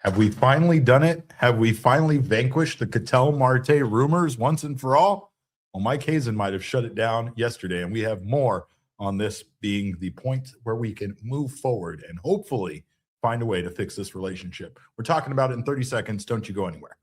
Have we finally done it? Have we finally vanquished the Ketel Marte rumors once and for all? Well, Mike Hazen might have shut it down yesterday, and we have more on this being the point where we can move forward and hopefully find a way to fix this relationship. We're talking about it in 30 seconds. Don't you go anywhere.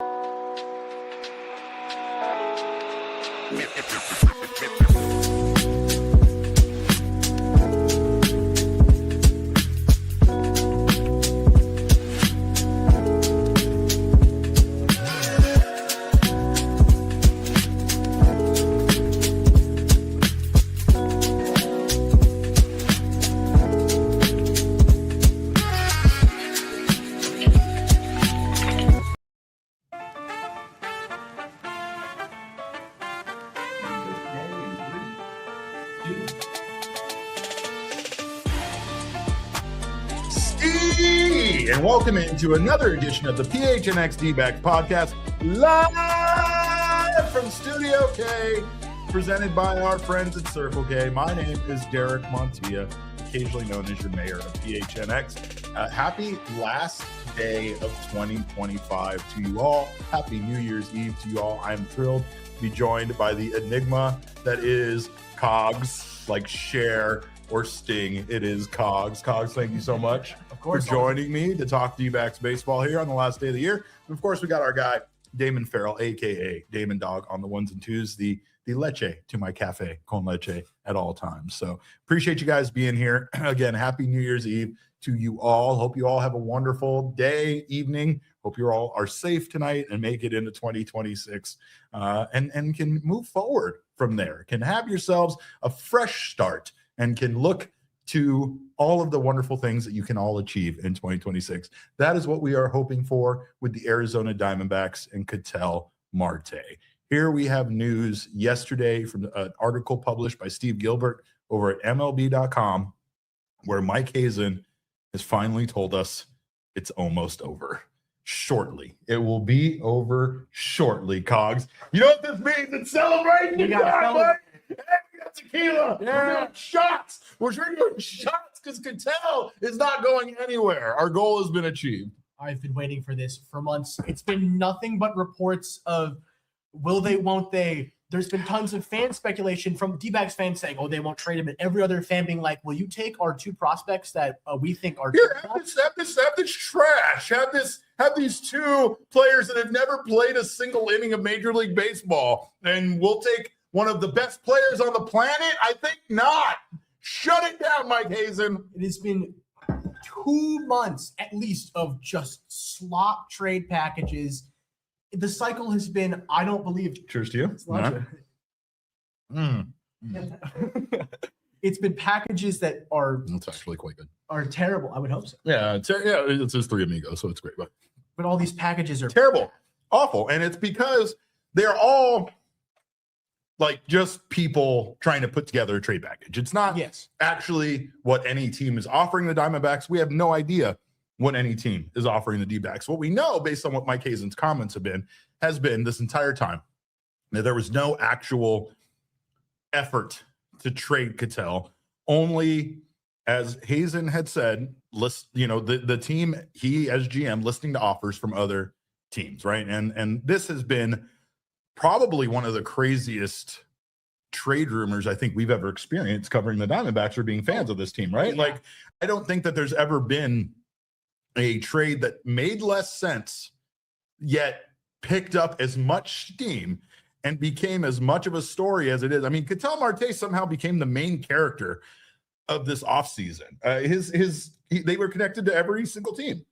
And welcome into another edition of the PHNX D-Backs podcast, live from Studio K, presented by our friends at Circle K. My name is Derek Montilla, occasionally known as your mayor of PHNX. Happy last day of 2025 to you all. Happy New Year's Eve to you all. I'm thrilled to be joined by the enigma that is Cogs, like Cher or Sting. It is Cogs. Cogs, thank you so much for joining me to talk D-Backs baseball here on the last day of the year. And of course, we got our guy, Damon Farrell, a.k.a. Damon Dog on the ones and twos, the leche to my cafe, con leche at all times. So appreciate you guys being here. Again, happy New Year's Eve to you all. Hope you all have a wonderful day, evening. Hope you all are safe tonight and make it into 2026 and can move forward from there. Can have yourselves a fresh start and can look to all of the wonderful things that you can all achieve in 2026. That is what we are hoping for with the Arizona Diamondbacks and Ketel Marte. Here we have news yesterday from an article published by Steve Gilbert over at MLB.com, where Mike Hazen has finally told us it's almost over. Shortly. It will be over shortly, Cogs. You know what this means? It's celebrating time, right? Hey, we got tequila. Yeah. We're doing shots. We're doing shots because Ketel is not going anywhere. Our goal has been achieved. I've been waiting for this for months. It's been nothing but reports of will they, won't they. There's been tons of fan speculation from D-Backs fans saying, oh, they won't trade him, and every other fan being like, will you take our two prospects that we think are have this trash. Have these two players that have never played a single inning of Major League Baseball, and we'll take one of the best players on the planet? I think not. Shut it down, Mike Hazen. It has been 2 months at least of just slop trade packages. The cycle has been, I don't believe. Cheers to you. It's been packages that are. That's actually quite good. Are terrible. I would hope so. Yeah, it's just Three Amigos, so it's great. But all these packages are terrible, awful, and it's because they're all like just people trying to put together a trade package. It's not actually what any team is offering the Diamondbacks. We have no idea what any team is offering the D-Backs. What we know, based on what Mike Hazen's comments has been this entire time, that there was no actual effort to trade Ketel. Only, as Hazen had said, the team, he as GM, listening to offers from other teams, right? And this has been probably one of the craziest trade rumors I think we've ever experienced covering the Diamondbacks or being fans of this team, right? Yeah. Like, I don't think that there's ever been a trade that made less sense, yet picked up as much steam and became as much of a story as it is. I mean, Ketel Marte somehow became the main character of this offseason. They were connected to every single team.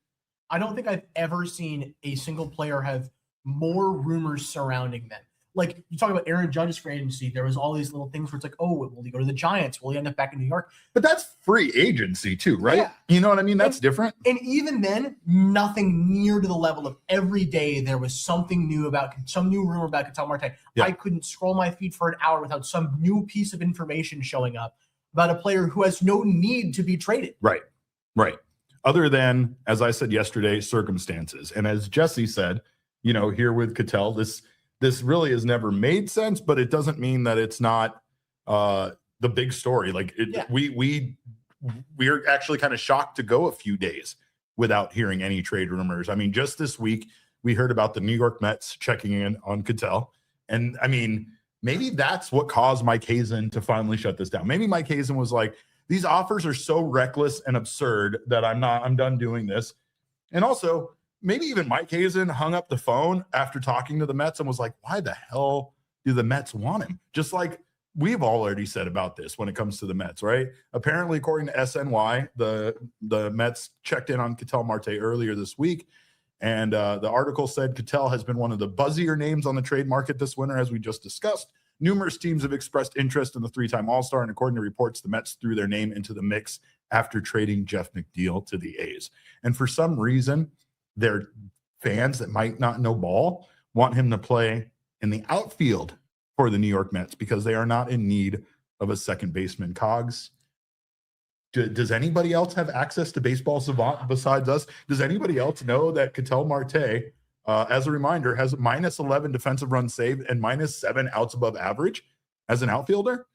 I don't think I've ever seen a single player have more rumors surrounding them. Like, you talk about Aaron Judge's free agency, there was all these little things where it's like, oh, will he go to the Giants? Will he end up back in New York? But that's free agency too, right? Yeah. You know what I mean? That's different. And even then, nothing near to the level of every day there was something new about some new rumor about Ketel Marte. Yeah. I couldn't scroll my feed for an hour without some new piece of information showing up about a player who has no need to be traded. Right. Other than, as I said yesterday, circumstances. And as Jesse said, here with Ketel, this really has never made sense, but it doesn't mean that it's not the big story. Like we're actually kind of shocked to go a few days without hearing any trade rumors. I mean, just this week, we heard about the New York Mets checking in on Ketel. And I mean, maybe that's what caused Mike Hazen to finally shut this down. Maybe Mike Hazen was like, these offers are so reckless and absurd that I'm done doing this. And also, maybe even Mike Hazen hung up the phone after talking to the Mets and was like, why the hell do the Mets want him? Just like we've already said about this when it comes to the Mets, right? Apparently, according to SNY, the Mets checked in on Ketel Marte earlier this week. And the article said Ketel has been one of the buzzier names on the trade market this winter, as we just discussed. Numerous teams have expressed interest in the three-time All-Star, and according to reports, the Mets threw their name into the mix after trading Jeff McNeil to the A's. And for some reason, their fans that might not know ball want him to play in the outfield for the New York Mets because they are not in need of a second baseman. Cogs, does anybody else have access to Baseball Savant besides us? Does anybody else know that Ketel Marte, as a reminder, has -11 defensive runs saved and -7 outs above average as an outfielder?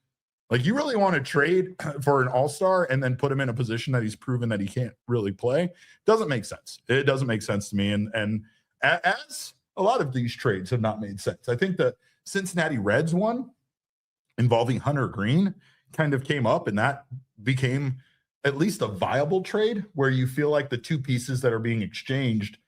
Like, you really want to trade for an all-star and then put him in a position that he's proven that he can't really play? Doesn't make sense. It doesn't make sense to me. And as a lot of these trades have not made sense. I think the Cincinnati Reds one involving Hunter Green kind of came up, and that became at least a viable trade where you feel like the two pieces that are being exchanged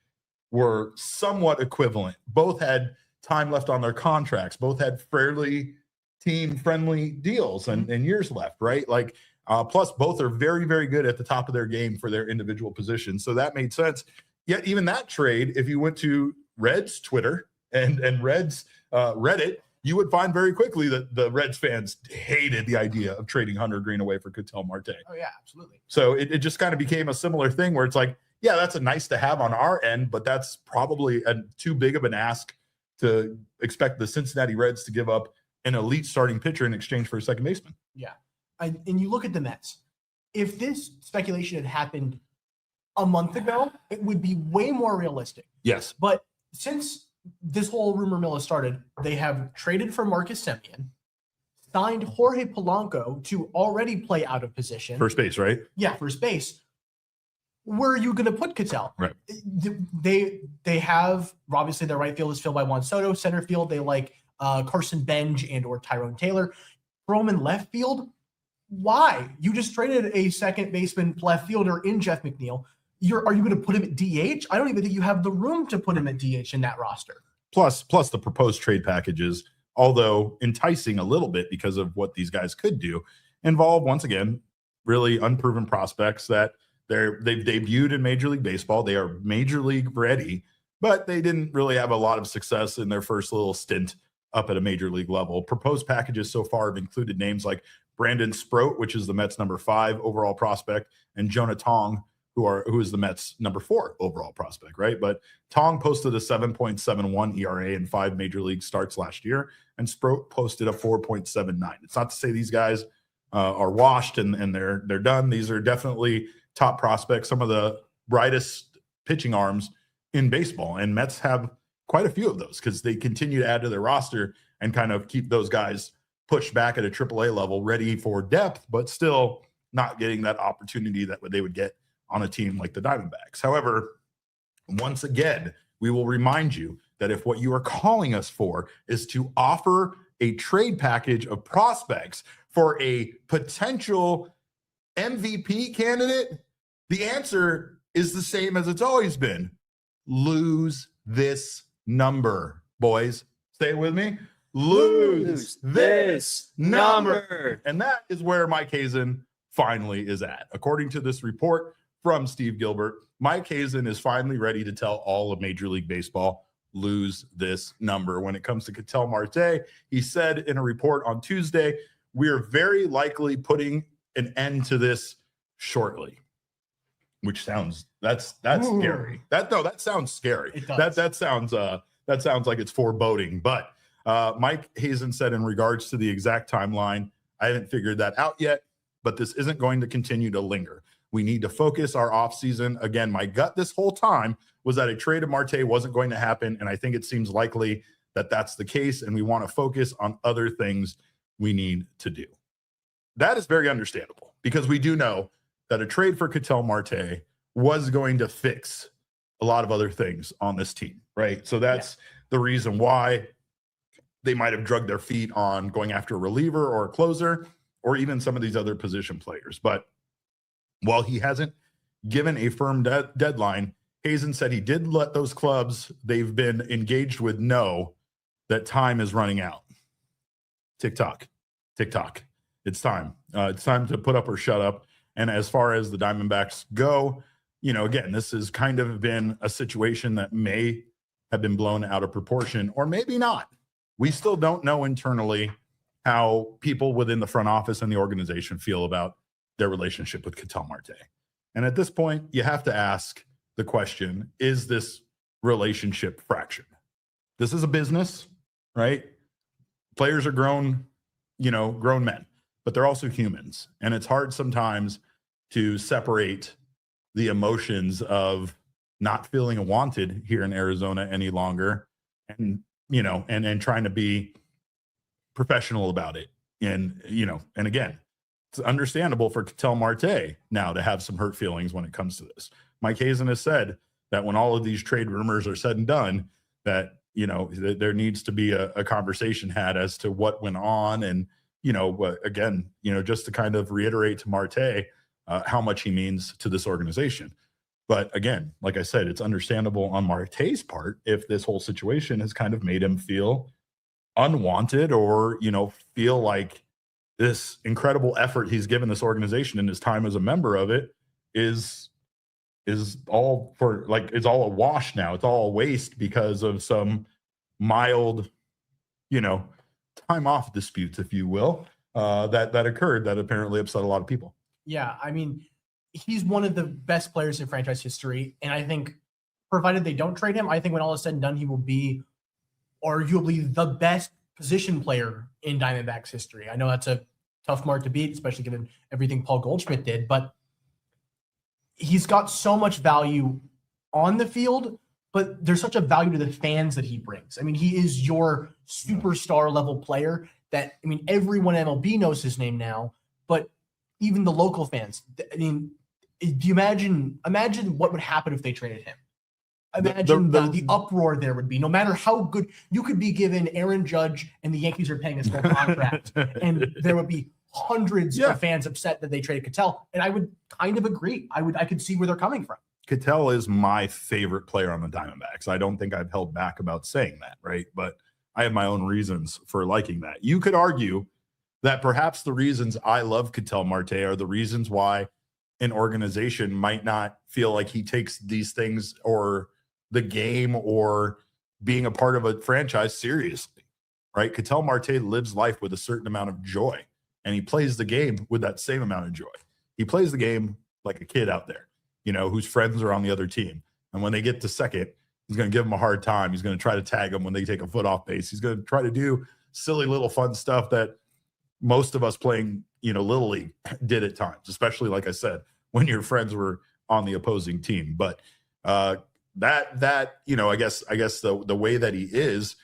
were somewhat equivalent. Both had time left on their contracts. Both had fairly team-friendly deals and years left, right? Like, plus both are very, very good at the top of their game for their individual positions. So that made sense. Yet even that trade, if you went to Reds Twitter and Reds Reddit, you would find very quickly that the Reds fans hated the idea of trading Hunter Green away for Ketel Marte. Oh, yeah, absolutely. So it just kind of became a similar thing where it's like, yeah, that's a nice to have on our end, but that's probably too big of an ask to expect the Cincinnati Reds to give up an elite starting pitcher in exchange for a second baseman. Yeah. And you look at the Mets. If this speculation had happened a month ago, it would be way more realistic. Yes. But since this whole rumor mill has started, they have traded for Marcus Semien, signed Jorge Polanco to already play out of position. First base, right? Yeah, first base. Where are you going to put Ketel? Right. They have, obviously, their right field is filled by Juan Soto. Center field, they like Carson Benj and or Tyrone Taylor. Throw him in left field. Why? You just traded a second baseman left fielder in Jeff McNeil. Are you going to put him at DH? I don't even think you have the room to put him at DH in that roster. Plus the proposed trade packages, although enticing a little bit because of what these guys could do, involve, once again, really unproven prospects that they've debuted in Major League Baseball. They are Major League ready, but they didn't really have a lot of success in their first little stint up at a Major League level. Proposed packages so far have included names like Brandon Sproat, which is the Mets' number 5 overall prospect, and Jonah Tong, who is the Mets' number 4 overall prospect, right? But Tong posted a 7.71 ERA in 5 Major League starts last year, and Sproat posted a 4.79. It's not to say these guys are washed and they're done. These are definitely top prospects, some of the brightest pitching arms in baseball, and Mets have quite a few of those because they continue to add to their roster and kind of keep those guys pushed back at a AAA level, ready for depth, but still not getting that opportunity that they would get on a team like the Diamondbacks. However, once again, we will remind you that if what you are calling us for is to offer a trade package of prospects for a potential MVP candidate, the answer is the same as it's always been. Lose this number, boys. Stay with me. Lose this number. And that is where Mike Hazen finally is at. According to this report from Steve Gilbert, Mike Hazen is finally ready to tell all of Major League Baseball, lose this number. When it comes to Ketel Marte, he said in a report on Tuesday, we are very likely putting an end to this shortly. Which sounds that's scary. That sounds scary. It does. That sounds like it's foreboding. But Mike Hazen said in regards to the exact timeline, I haven't figured that out yet, but this isn't going to continue to linger. We need to focus our offseason. Again, my gut this whole time was that a trade of Marte wasn't going to happen, and I think it seems likely that that's the case, and we want to focus on other things we need to do. That is very understandable because we do know that a trade for Ketel Marte was going to fix a lot of other things on this team, right? So that's the reason why they might have drugged their feet on going after a reliever or a closer or even some of these other position players. But while he hasn't given a firm deadline, Hazen said he did let those clubs they've been engaged with know that time is running out. Tick-tock. It's time. It's time to put up or shut up. And as far as the Diamondbacks go, again, this has kind of been a situation that may have been blown out of proportion or maybe not. We still don't know internally how people within the front office and the organization feel about their relationship with Ketel Marte. And at this point, you have to ask the question, is this relationship fractured? This is a business, right? Players are grown men, but they're also humans. And it's hard sometimes to separate the emotions of not feeling wanted here in Arizona any longer and trying to be professional about it. And again, it's understandable for Ketel Marte now to have some hurt feelings when it comes to this. Mike Hazen has said that when all of these trade rumors are said and done, that, there needs to be a conversation had as to what went on. And, again, just to kind of reiterate to Marte how much he means to this organization. But again, like I said, it's understandable on Marte's part if this whole situation has kind of made him feel unwanted or, feel like this incredible effort he's given this organization in his time as a member of it is all for it's all a wash now. It's all a waste because of some mild, time off disputes, if you will, that occurred that apparently upset a lot of people. Yeah. I mean, he's one of the best players in franchise history. And I think provided they don't trade him, I think when all is said and done, he will be arguably the best position player in Diamondbacks history. I know that's a tough mark to beat, especially given everything Paul Goldschmidt did, but he's got so much value on the field, but there's such a value to the fans that he brings. I mean, he is your superstar level player that, everyone in MLB knows his name now, but even the local fans, do you imagine what would happen if they traded him? Imagine the uproar there would be, no matter how good you could be given Aaron Judge and the Yankees are paying his full contract. And there would be hundreds of fans upset that they traded Ketel. And I would kind of agree. I could see where they're coming from. Ketel is my favorite player on the Diamondbacks. I don't think I've held back about saying that, right? But I have my own reasons for liking that. You could argue that perhaps the reasons I love Ketel Marte are the reasons why an organization might not feel like he takes these things or the game or being a part of a franchise seriously, right? Ketel Marte lives life with a certain amount of joy, and he plays the game with that same amount of joy. He plays the game like a kid out there, whose friends are on the other team. And when they get to second, he's going to give them a hard time. He's going to try to tag them when they take a foot off base. He's going to try to do silly little fun stuff that most of us playing, Little League did at times, especially, like I said, when your friends were on the opposing team. But I guess the way that he is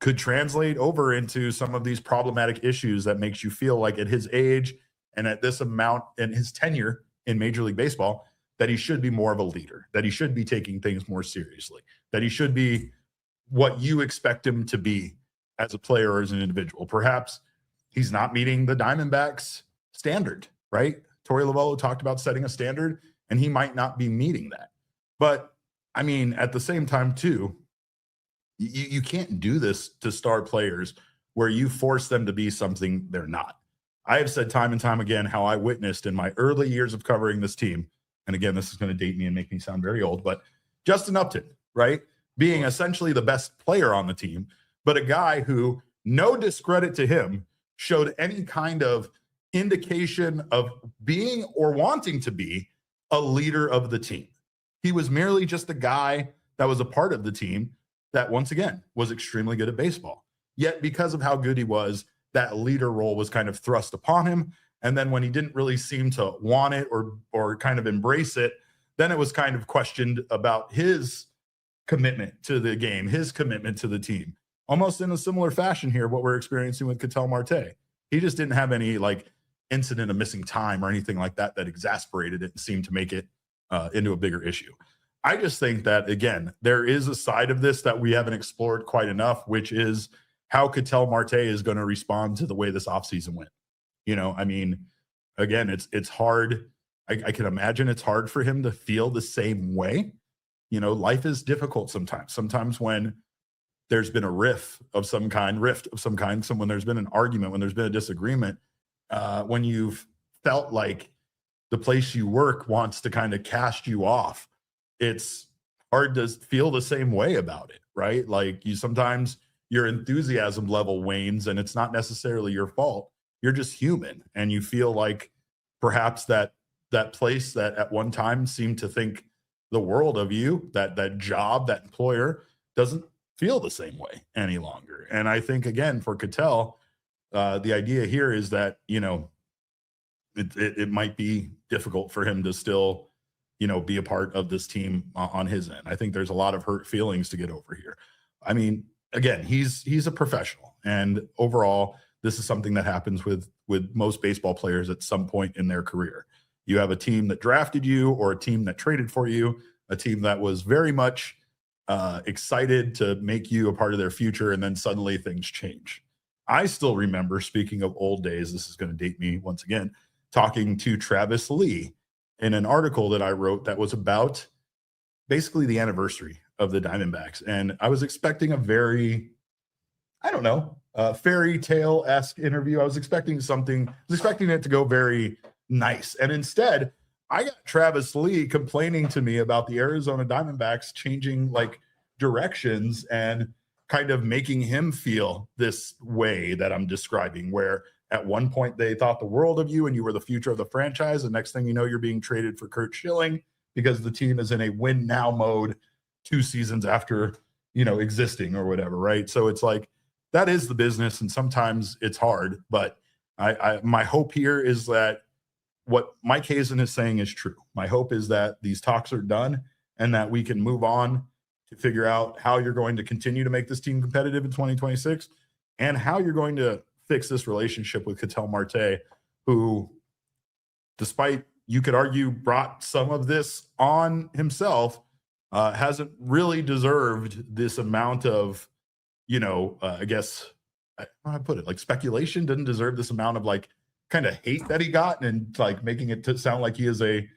could translate over into some of these problematic issues that makes you feel like at his age and at this amount and his tenure in Major League Baseball, that he should be more of a leader, that he should be taking things more seriously, that he should be what you expect him to be as a player or as an individual. Perhaps he's not meeting the Diamondbacks standard, right? Torey Lovullo talked about setting a standard, and he might not be meeting that. But at the same time too, you can't do this to star players where you force them to be something they're not. I have said time and time again how I witnessed in my early years of covering this team, and again, this is going to date me and make me sound very old, but Justin Upton, right? Being essentially the best player on the team, but a guy who, no discredit to him, showed any kind of indication of being or wanting to be a leader of the team. He was merely just a guy that was a part of the team that, once again, was extremely good at baseball. Yet because of how good he was, that leader role was kind of thrust upon him. And then when he didn't really seem to want it or kind of embrace it, then it was kind of questioned about his commitment to the game, his commitment to the team. Almost in a similar fashion here, what we're experiencing with Ketel Marte. He just didn't have any incident of missing time or anything like that exasperated it and seemed to make it into a bigger issue. I just think that, again, there is a side of this that we haven't explored quite enough, which is how Ketel Marte is going to respond to the way this offseason went. I mean, again, it's hard. I can imagine it's hard for him to feel the same way. Life is difficult sometimes. Sometimes when there's been a rift of some kind, when there's been an argument, when there's been a disagreement, when you've felt like the place you work wants to kind of cast you off, it's hard to feel the same way about it, right? Like sometimes your enthusiasm level wanes and it's not necessarily your fault. You're just human. And you feel like perhaps that place that at one time seemed to think the world of you, that job, that employer doesn't feel the same way any longer. And I think, again, for Ketel, the idea here is that, it might be difficult for him to still, be a part of this team on his end. I think there's a lot of hurt feelings to get over here. I mean, again, he's a professional, and overall, this is something that happens with most baseball players at some point in their career. You have a team that drafted you, or a team that traded for you, a team that was very much excited to make you a part of their future, and then suddenly things change. I still remember, speaking of old days, this is going to date me once again, talking to Travis Lee in an article that I wrote that was about basically the anniversary of the Diamondbacks. And I was expecting a very, fairy tale-esque interview. I was expecting it to go very nice. And instead, I got Travis Lee complaining to me about the Arizona Diamondbacks changing directions and kind of making him feel this way that I'm describing, where at one point they thought the world of you and you were the future of the franchise. The next thing you know, you're being traded for Curt Schilling because the team is in a win now mode 2 seasons after, existing or whatever. Right. So it's like, that is the business. And sometimes it's hard, but my hope here is that what Mike Hazen is saying is true. My hope is that these talks are done and that we can move on to figure out how you're going to continue to make this team competitive in 2026 and how you're going to fix this relationship with Ketel Marte, who, despite, you could argue, brought some of this on himself, hasn't really deserved this amount of, I guess, I put it, speculation, didn't deserve this amount of kind of hate that he got, and making it to sound like he is a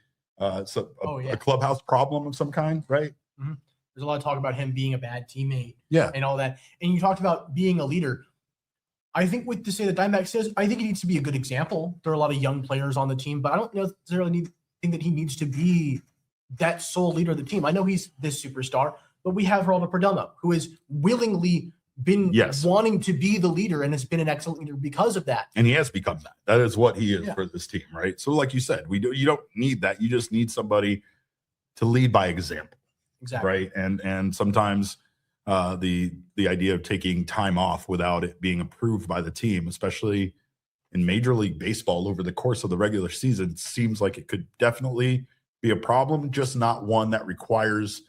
clubhouse problem of some kind, right? Mm-hmm. There's a lot of talk about him being a bad teammate, yeah, and all that. And you talked about being a leader. I think the Diamondbacks says, I think he needs to be a good example. There are a lot of young players on the team, but I don't necessarily think that he needs to be that sole leader of the team. I know he's this superstar, but we have Geraldo Perdomo, who has willingly been wanting to be the leader and has been an excellent leader because of that. And he has become that. That is what he is for this team, right? So like you said, you don't need that. You just need somebody to lead by example. Exactly. Right. And sometimes the idea of taking time off without it being approved by the team, especially in Major League Baseball over the course of the regular season, seems like it could definitely be a problem, just not one that requires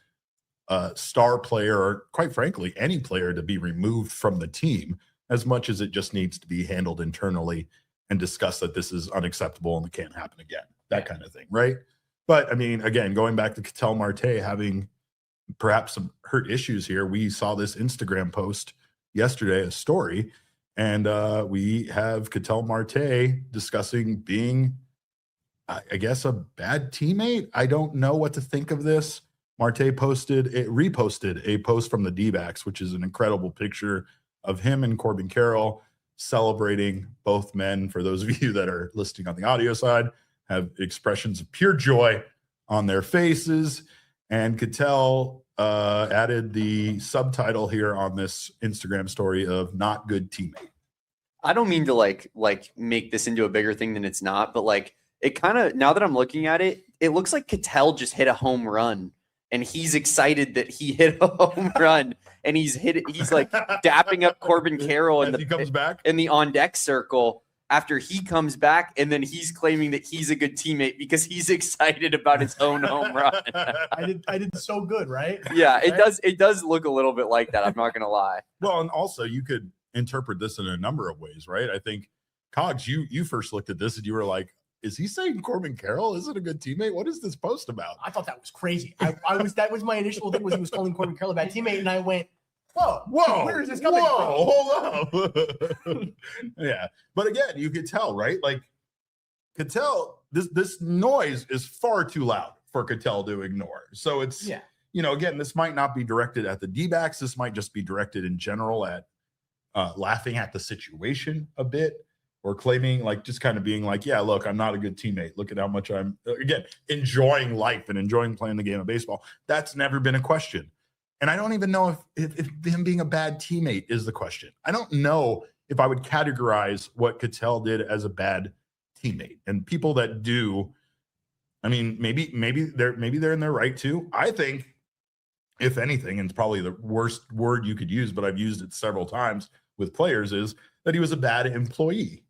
a star player, or quite frankly, any player, to be removed from the team, as much as it just needs to be handled internally and discussed that this is unacceptable and it can't happen again, that kind of thing, right? But I mean, again, going back to Ketel Marte having perhaps some hurt issues here, we saw this Instagram post yesterday, a story, and we have Ketel Marte discussing being, I guess, a bad teammate. I don't know what to think of this. Marte reposted a post from the D-backs, which is an incredible picture of him and Corbin Carroll celebrating, both men. For those of you that are listening on the audio side, have expressions of pure joy on their faces. And Ketel added the subtitle here on this Instagram story of "not good teammate." I don't mean to like make this into a bigger thing than it's not, but it kind of, now that I'm looking at it, it looks like Ketel just hit a home run. And he's excited that he hit a home run, and he's dapping up Corbin Carroll he comes back in the on deck circle after he comes back, and then he's claiming that he's a good teammate because he's excited about his own home run. I did so good, right? Yeah, it does look a little bit like that. I'm not gonna lie. Well, and also you could interpret this in a number of ways, right? I think, Cogs, you first looked at this and you were like, is he saying Corbin Carroll isn't a good teammate? What is this post about? I thought that was crazy. That was my initial thing was he was calling Corbin Carroll a bad teammate, and I went, whoa, where is this coming from? Hold up. Yeah. But again, you could tell, right? Like Ketel, this noise is far too loud for Ketel to ignore. So it's, again, this might not be directed at the D-backs. This might just be directed in general at laughing at the situation a bit, or claiming, like, just kind of being like, yeah, look, I'm not a good teammate. Look at how much I'm, again, enjoying life and enjoying playing the game of baseball. That's never been a question. And I don't even know if him being a bad teammate is the question. I don't know if I would categorize what Ketel did as a bad teammate. And people that do, I mean, maybe they're in their right too. I think, if anything, and it's probably the worst word you could use, but I've used it several times with players, is that he was a bad employee.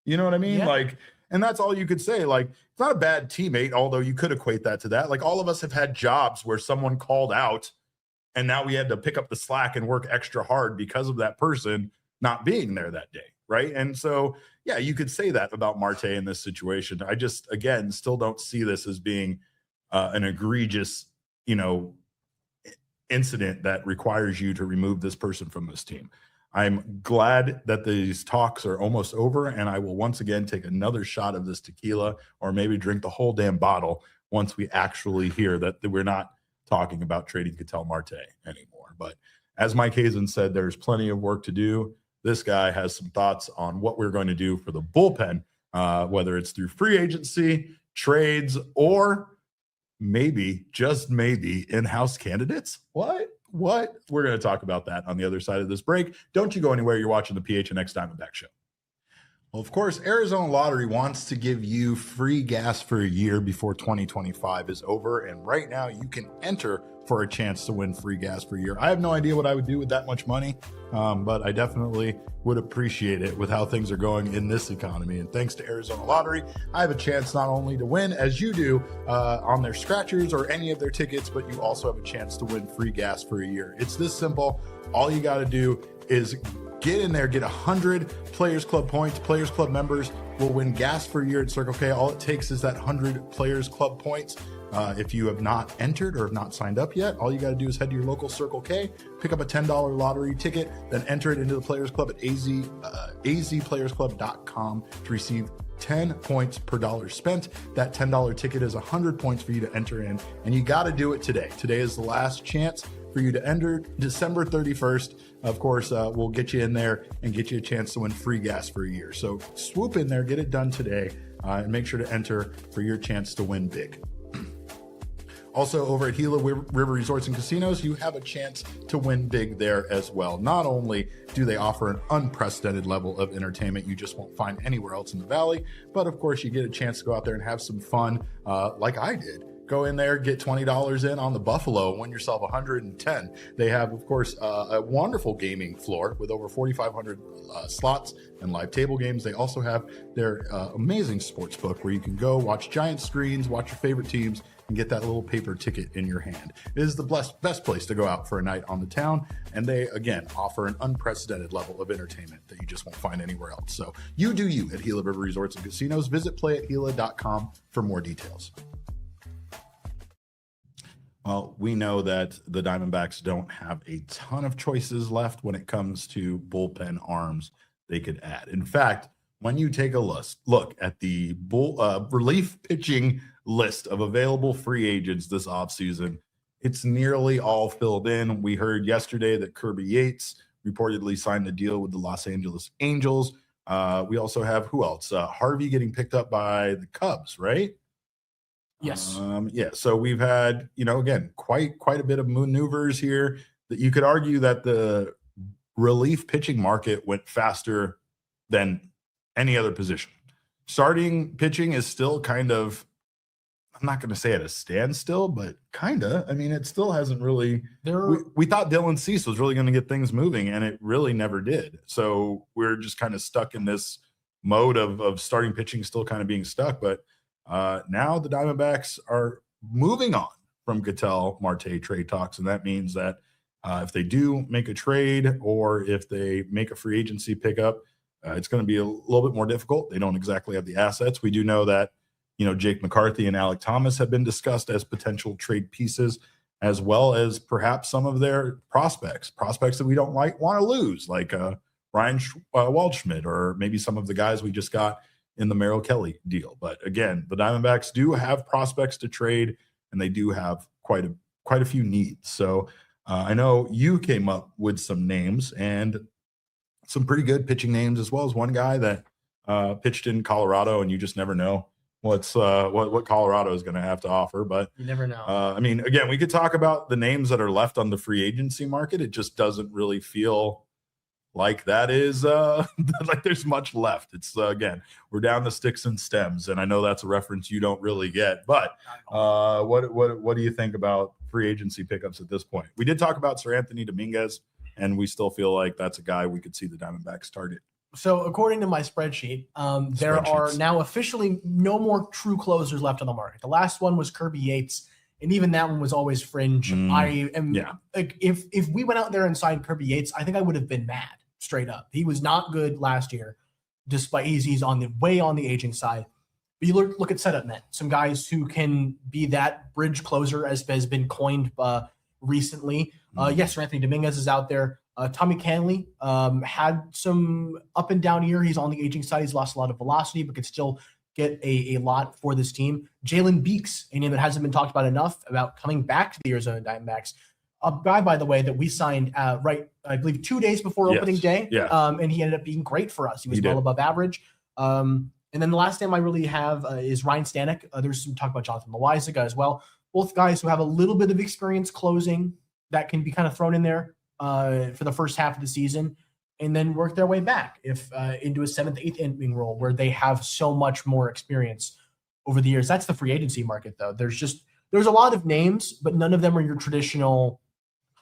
You know what I mean? Yeah. Like, and that's all you could say. Like, it's not a bad teammate, although you could equate that to that. Like, all of us have had jobs where someone called out and now we had to pick up the slack and work extra hard because of that person not being there that day. Right. And so, yeah, you could say that about Marte in this situation. I just, again, still don't see this as being an egregious, incident that requires you to remove this person from this team. I'm glad that these talks are almost over, and I will once again take another shot of this tequila, or maybe drink the whole damn bottle once we actually hear that we're not talking about trading Ketel Marte anymore. But as Mike Hazen said, there's plenty of work to do. This guy has some thoughts on what we're going to do for the bullpen, whether it's through free agency, trades, or maybe, just maybe, in-house candidates. What? We're going to talk about that on the other side of this break. Don't you go anywhere. You're watching the PHNX Diamondback Show. Well, of course, Arizona Lottery wants to give you free gas for a year before 2025 is over. And right now you can enter for a chance to win free gas for a year. I have no idea what I would do with that much money, but I definitely would appreciate it with how things are going in this economy. And thanks to Arizona Lottery, I have a chance not only to win, as you do, on their scratchers or any of their tickets, but you also have a chance to win free gas for a year. It's this simple. All you got to do is get in there, get 100 Players Club points. Players Club members will win gas for a year at Circle K. All it takes is that 100 Players Club points. If you have not entered or have not signed up yet, all you got to do is head to your local Circle K, pick up a $10 lottery ticket, then enter it into the Players Club at azplayersclub.com to receive 10 points per dollar spent. That $10 ticket is 100 points for you to enter in, and you got to do it today. Today is the last chance for you to enter. December 31st. Of course, we'll get you in there and get you a chance to win free gas for a year. So swoop in there, get it done today, and make sure to enter for your chance to win big. Also, over at Gila River Resorts and Casinos, you have a chance to win big there as well. Not only do they offer an unprecedented level of entertainment you just won't find anywhere else in the valley, but of course, you get a chance to go out there and have some fun like I did. Go in there, get $20 in on the Buffalo, win yourself 110. They have, of course, a wonderful gaming floor with over 4,500 slots and live table games. They also have their amazing sports book where you can go watch giant screens, watch your favorite teams, and get that little paper ticket in your hand. It is the best place to go out for a night on the town, and they, again, offer an unprecedented level of entertainment that you just won't find anywhere else. So you do you at Gila River Resorts and Casinos. Visit playathila.com for more details. Well, we know that the Diamondbacks don't have a ton of choices left when it comes to bullpen arms they could add. In fact, when you take a look at the relief pitching list of available free agents this offseason, it's nearly all filled in. We heard yesterday that Kirby Yates reportedly signed a deal with the Los Angeles Angels. We also have, who else? Harvey getting picked up by the Cubs, right? Yes. So we've had, again, quite a bit of maneuvers here that you could argue that the relief pitching market went faster than any other position. Starting pitching is still kind of, I'm not going to say at a standstill, but kind of. I mean, it still hasn't really. We thought Dylan Cease was really going to get things moving, and it really never did. So we're just kind of stuck in this mode of starting pitching still kind of being stuck. But now the Diamondbacks are moving on from Ketel Marte trade talks, and that means that if they do make a trade or if they make a free agency pickup, It's going to be a little bit more difficult. They don't exactly have the assets. We do know that, Jake McCarthy and Alec Thomas have been discussed as potential trade pieces, as well as perhaps some of their prospects that we don't want to lose, like Ryan Waldschmidt, or maybe some of the guys we just got in the Merrill Kelly deal. But again, the Diamondbacks do have prospects to trade, and they do have quite a few needs. So I know you came up with some names, and some pretty good pitching names, as well as one guy that pitched in Colorado, and you just never know what Colorado is going to have to offer. But you never know. Again, we could talk about the names that are left on the free agency market. It just doesn't really feel like that is like there's much left. It's again, we're down to sticks and stems, and I know that's a reference you don't really get. But what do you think about free agency pickups at this point? We did talk about Sir Anthony Dominguez, and we still feel like that's a guy we could see the Diamondbacks target. So according to my spreadsheet, there are now officially no more true closers left on the market. The last one was Kirby Yates, and even that one was always fringe. Like if we went out there and signed Kirby Yates, I think I would have been mad straight up. He was not good last year, despite he's on the aging side. But you look at setup men, some guys who can be that bridge closer, as has been coined recently. Yes, Anthony Dominguez is out there. Tommy Canley had some up and down year. He's on the aging side. He's lost a lot of velocity, but could still get a lot for this team. Jalen Beeks, a name that hasn't been talked about enough, about coming back to the Arizona Diamondbacks. A guy, by the way, that we signed I believe 2 days before opening day. Yeah. And he ended up being great for us. He was well above average. And then the last name I really have is Ryan Stanek. There's some talk about Jonathan Loaizaga as well. Both guys who have a little bit of experience closing that can be kind of thrown in there for the first half of the season, and then work their way back into a 7th, 8th inning role where they have so much more experience over the years. That's the free agency market, though. There's a lot of names, but none of them are your traditional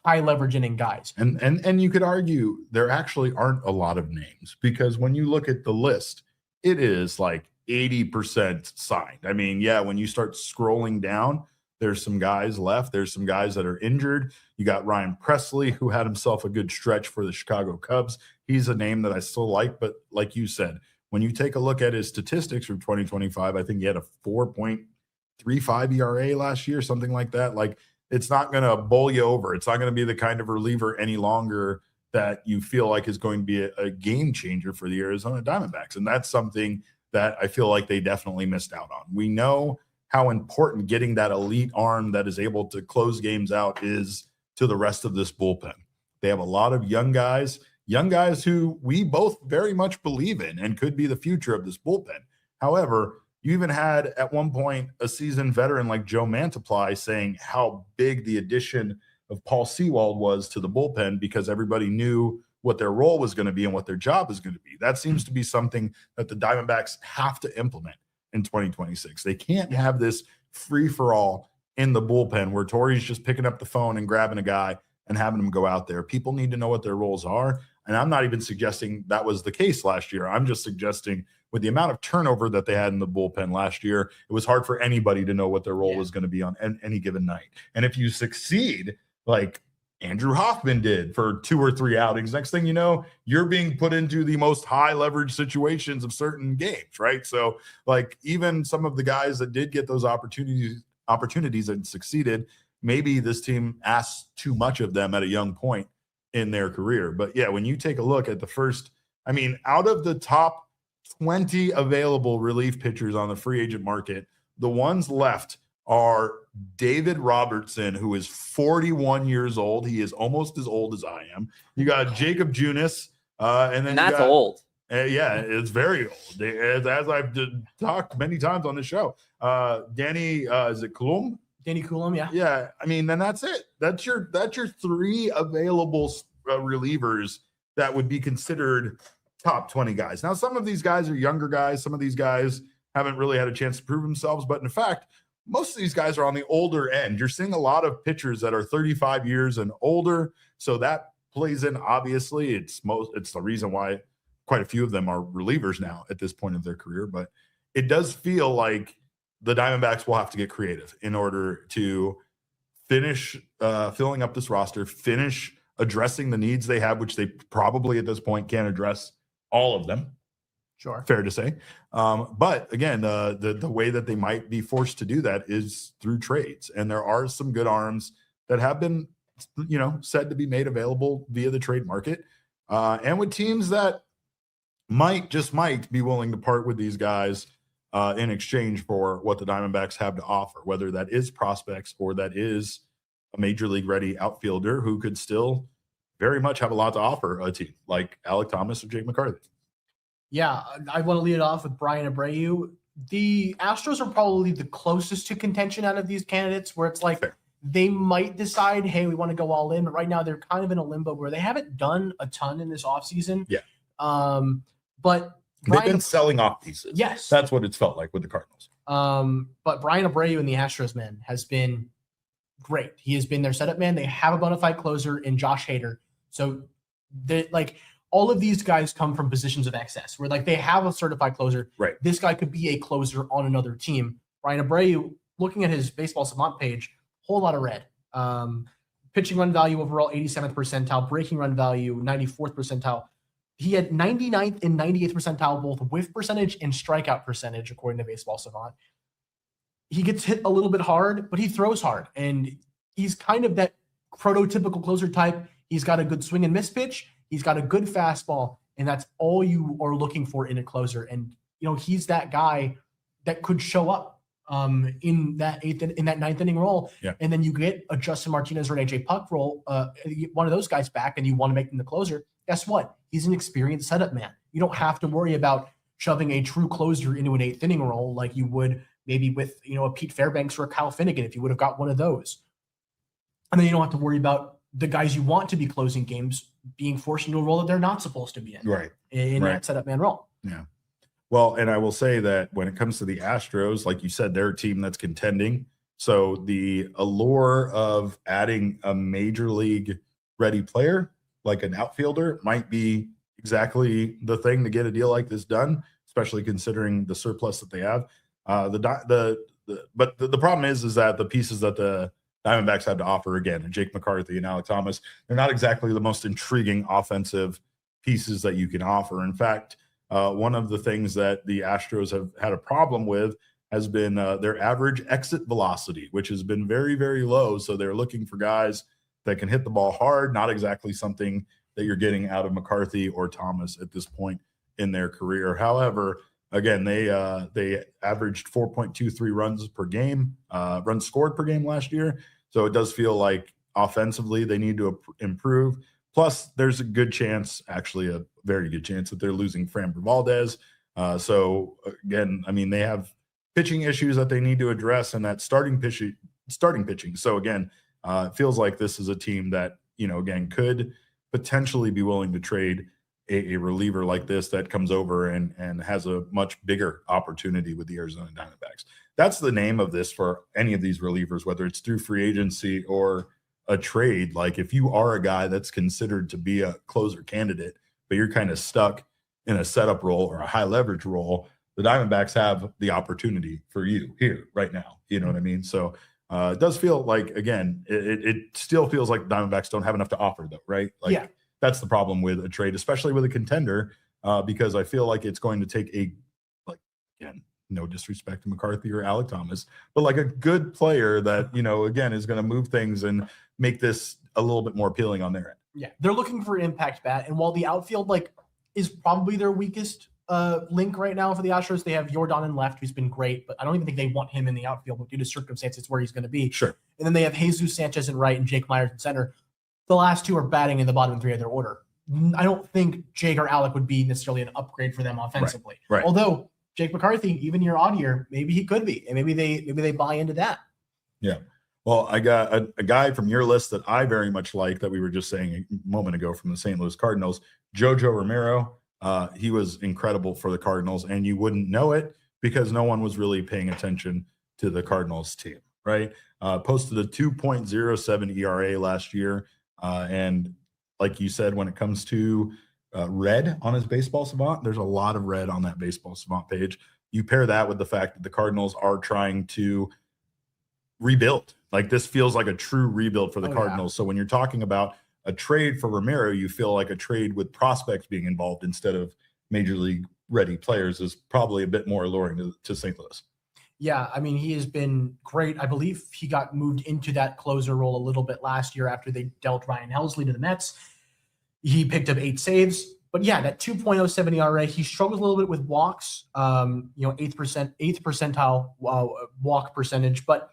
high leverage inning guys. And you could argue there actually aren't a lot of names, because when you look at the list, it is like 80% signed. I mean, yeah, when you start scrolling down, there's some guys left. There's some guys that are injured. You got Ryan Presley, who had himself a good stretch for the Chicago Cubs. He's a name that I still like, but like you said, when you take a look at his statistics from 2025, I think he had a 4.35 ERA last year, something like that. Like, it's not going to bowl you over. It's not going to be the kind of reliever any longer that you feel like is going to be a game changer for the Arizona Diamondbacks. And that's something that I feel like they definitely missed out on. We know how important getting that elite arm that is able to close games out is to the rest of this bullpen. They have a lot of young guys who we both very much believe in and could be the future of this bullpen. However, you even had at one point a seasoned veteran like Joe Mantiply saying how big the addition of Paul Sewald was to the bullpen, because everybody knew what their role was going to be and what their job is going to be. That seems to be something that the Diamondbacks have to implement in 2026. They can't have this free-for-all in the bullpen where Torrey's just picking up the phone and grabbing a guy and having him go out there. People need to know what their roles are. And I'm not even suggesting that was the case last year. I'm just suggesting with the amount of turnover that they had in the bullpen last year, it was hard for anybody to know what their role was going to be on any given night. And if you succeed, like Andrew Hoffman did for 2 or 3 outings, next thing you know, you're being put into the most high leverage situations of certain games, right? So like even some of the guys that did get those opportunities and succeeded, maybe this team asked too much of them at a young point in their career. But yeah, when you take a look at the first, I mean, out of the top 20 available relief pitchers on the free agent market, the ones left are David Robertson, who is 41 years old. He is almost as old as I am. You got Jacob Junis, and then that's old. Yeah, it's very old. As I've talked many times on the show, Danny, is it Coulomb? Danny Coulomb, yeah. Yeah, I mean, then that's it. That's your 3 available relievers that would be considered top 20 guys. Now, some of these guys are younger guys. Some of these guys haven't really had a chance to prove themselves. But in fact, most of these guys are on the older end. You're seeing a lot of pitchers that are 35 years and older. So that plays in, obviously. It's the reason why quite a few of them are relievers now at this point of their career. But it does feel like the Diamondbacks will have to get creative in order to finish filling up this roster, finish addressing the needs they have, which they probably at this point can't address all of them. Sure. Fair to say. But again, the way that they might be forced to do that is through trades. And there are some good arms that have been, said to be made available via the trade market. And with teams that might be willing to part with these guys in exchange for what the Diamondbacks have to offer, whether that is prospects or that is a major league ready outfielder who could still very much have a lot to offer a team like Alec Thomas or Jake McCarthy. Yeah, I want to lead it off with Brian Abreu. The Astros are probably the closest to contention out of these candidates, where it's like they might decide, hey, we want to go all in. But right now they're kind of in a limbo where they haven't done a ton in this offseason. Yeah. But they've been selling off pieces. Yes. That's what it's felt like with the Cardinals. But Brian Abreu in the Astros, man, has been great. He has been their setup man. They have a bona fide closer in Josh Hader. So all of these guys come from positions of excess where they have a certified closer. Right. This guy could be a closer on another team. Brian Abreu, looking at his Baseball Savant page, whole lot of red. Pitching run value overall 87th percentile, breaking run value 94th percentile. He had 99th and 98th percentile, both whiff percentage and strikeout percentage, according to Baseball Savant. He gets hit a little bit hard, but he throws hard. And he's kind of that prototypical closer type. He's got a good swing and miss pitch. He's got a good fastball, and that's all you are looking for in a closer. And, he's that guy that could show up in that ninth inning role. Yeah. And then you get a Justin Martinez or an AJ Puck role, one of those guys back, and you want to make them the closer. Guess what? He's an experienced setup man. You don't have to worry about shoving a true closer into an eighth inning role like you would maybe with, a Pete Fairbanks or a Kyle Finnegan if you would have got one of those. And then you don't have to worry about the guys you want to be closing games being forced into a role that they're not supposed to be in. Right. In that setup man role. Yeah. Well, and I will say that when it comes to the Astros, like you said, they're a team that's contending. So the allure of adding a major league ready player, like an outfielder, might be exactly the thing to get a deal like this done, especially considering the surplus that they have. But the problem is that the pieces that the Diamondbacks have to offer, again, and Jake McCarthy and Alec Thomas, they're not exactly the most intriguing offensive pieces that you can offer. In fact, one of the things that the Astros have had a problem with has been their average exit velocity, which has been very, very low. So they're looking for guys that can hit the ball hard, not exactly something that you're getting out of McCarthy or Thomas at this point in their career. However, again, they averaged 4.23 runs per game, runs scored per game last year. So it does feel like offensively they need to improve. Plus, there's a good chance, actually a very good chance, that they're losing Framber Valdez. So again, I mean, they have pitching issues that they need to address, and that starting pitching. So again, it feels like this is a team that, again, could potentially be willing to trade a reliever like this that comes over and has a much bigger opportunity with the Arizona Diamondbacks. That's the name of this for any of these relievers, whether it's through free agency or a trade. Like if you are a guy that's considered to be a closer candidate, but you're kind of stuck in a setup role or a high leverage role, the Diamondbacks have the opportunity for you here right now. You know what I mean? So it does feel like, again, it still feels like the Diamondbacks don't have enough to offer though, right? Like, yeah. That's the problem with a trade, especially with a contender, because I feel like it's going to take again, no disrespect to McCarthy or Alec Thomas, but like a good player that, again, is going to move things and make this a little bit more appealing on their end. Yeah, they're looking for an impact bat. And while the outfield is probably their weakest link right now for the Astros, they have Yordan in left, who's been great, but I don't even think they want him in the outfield due to circumstances where he's going to be. Sure. And then they have Jesus Sanchez in right and Jake Myers in center. The last two are batting in the bottom three of their order. I don't think Jake or Alec would be necessarily an upgrade for them offensively. Right. Although Jake McCarthy, even year odd year, maybe he could be, and maybe they buy into that. Yeah. Well, I got a guy from your list that I very much like that we were just saying a moment ago from the St. Louis Cardinals, Jojo Romero. He was incredible for the Cardinals, and you wouldn't know it because no one was really paying attention to the Cardinals team, right? Posted a 2.07 ERA last year. And like you said, when it comes to red on his Baseball Savant, there's a lot of red on that Baseball Savant page. You pair that with the fact that the Cardinals are trying to rebuild. Like this feels like a true rebuild for the Cardinals. Yeah. So when you're talking about a trade for Romero, you feel like a trade with prospects being involved instead of major league ready players is probably a bit more alluring to St. Louis. Yeah, I mean, he has been great. I believe he got moved into that closer role a little bit last year after they dealt Ryan Helsley to the Mets. He picked up 8 saves. But yeah, that 2.07 ERA, he struggles a little bit with walks, 8th percentile walk percentage, but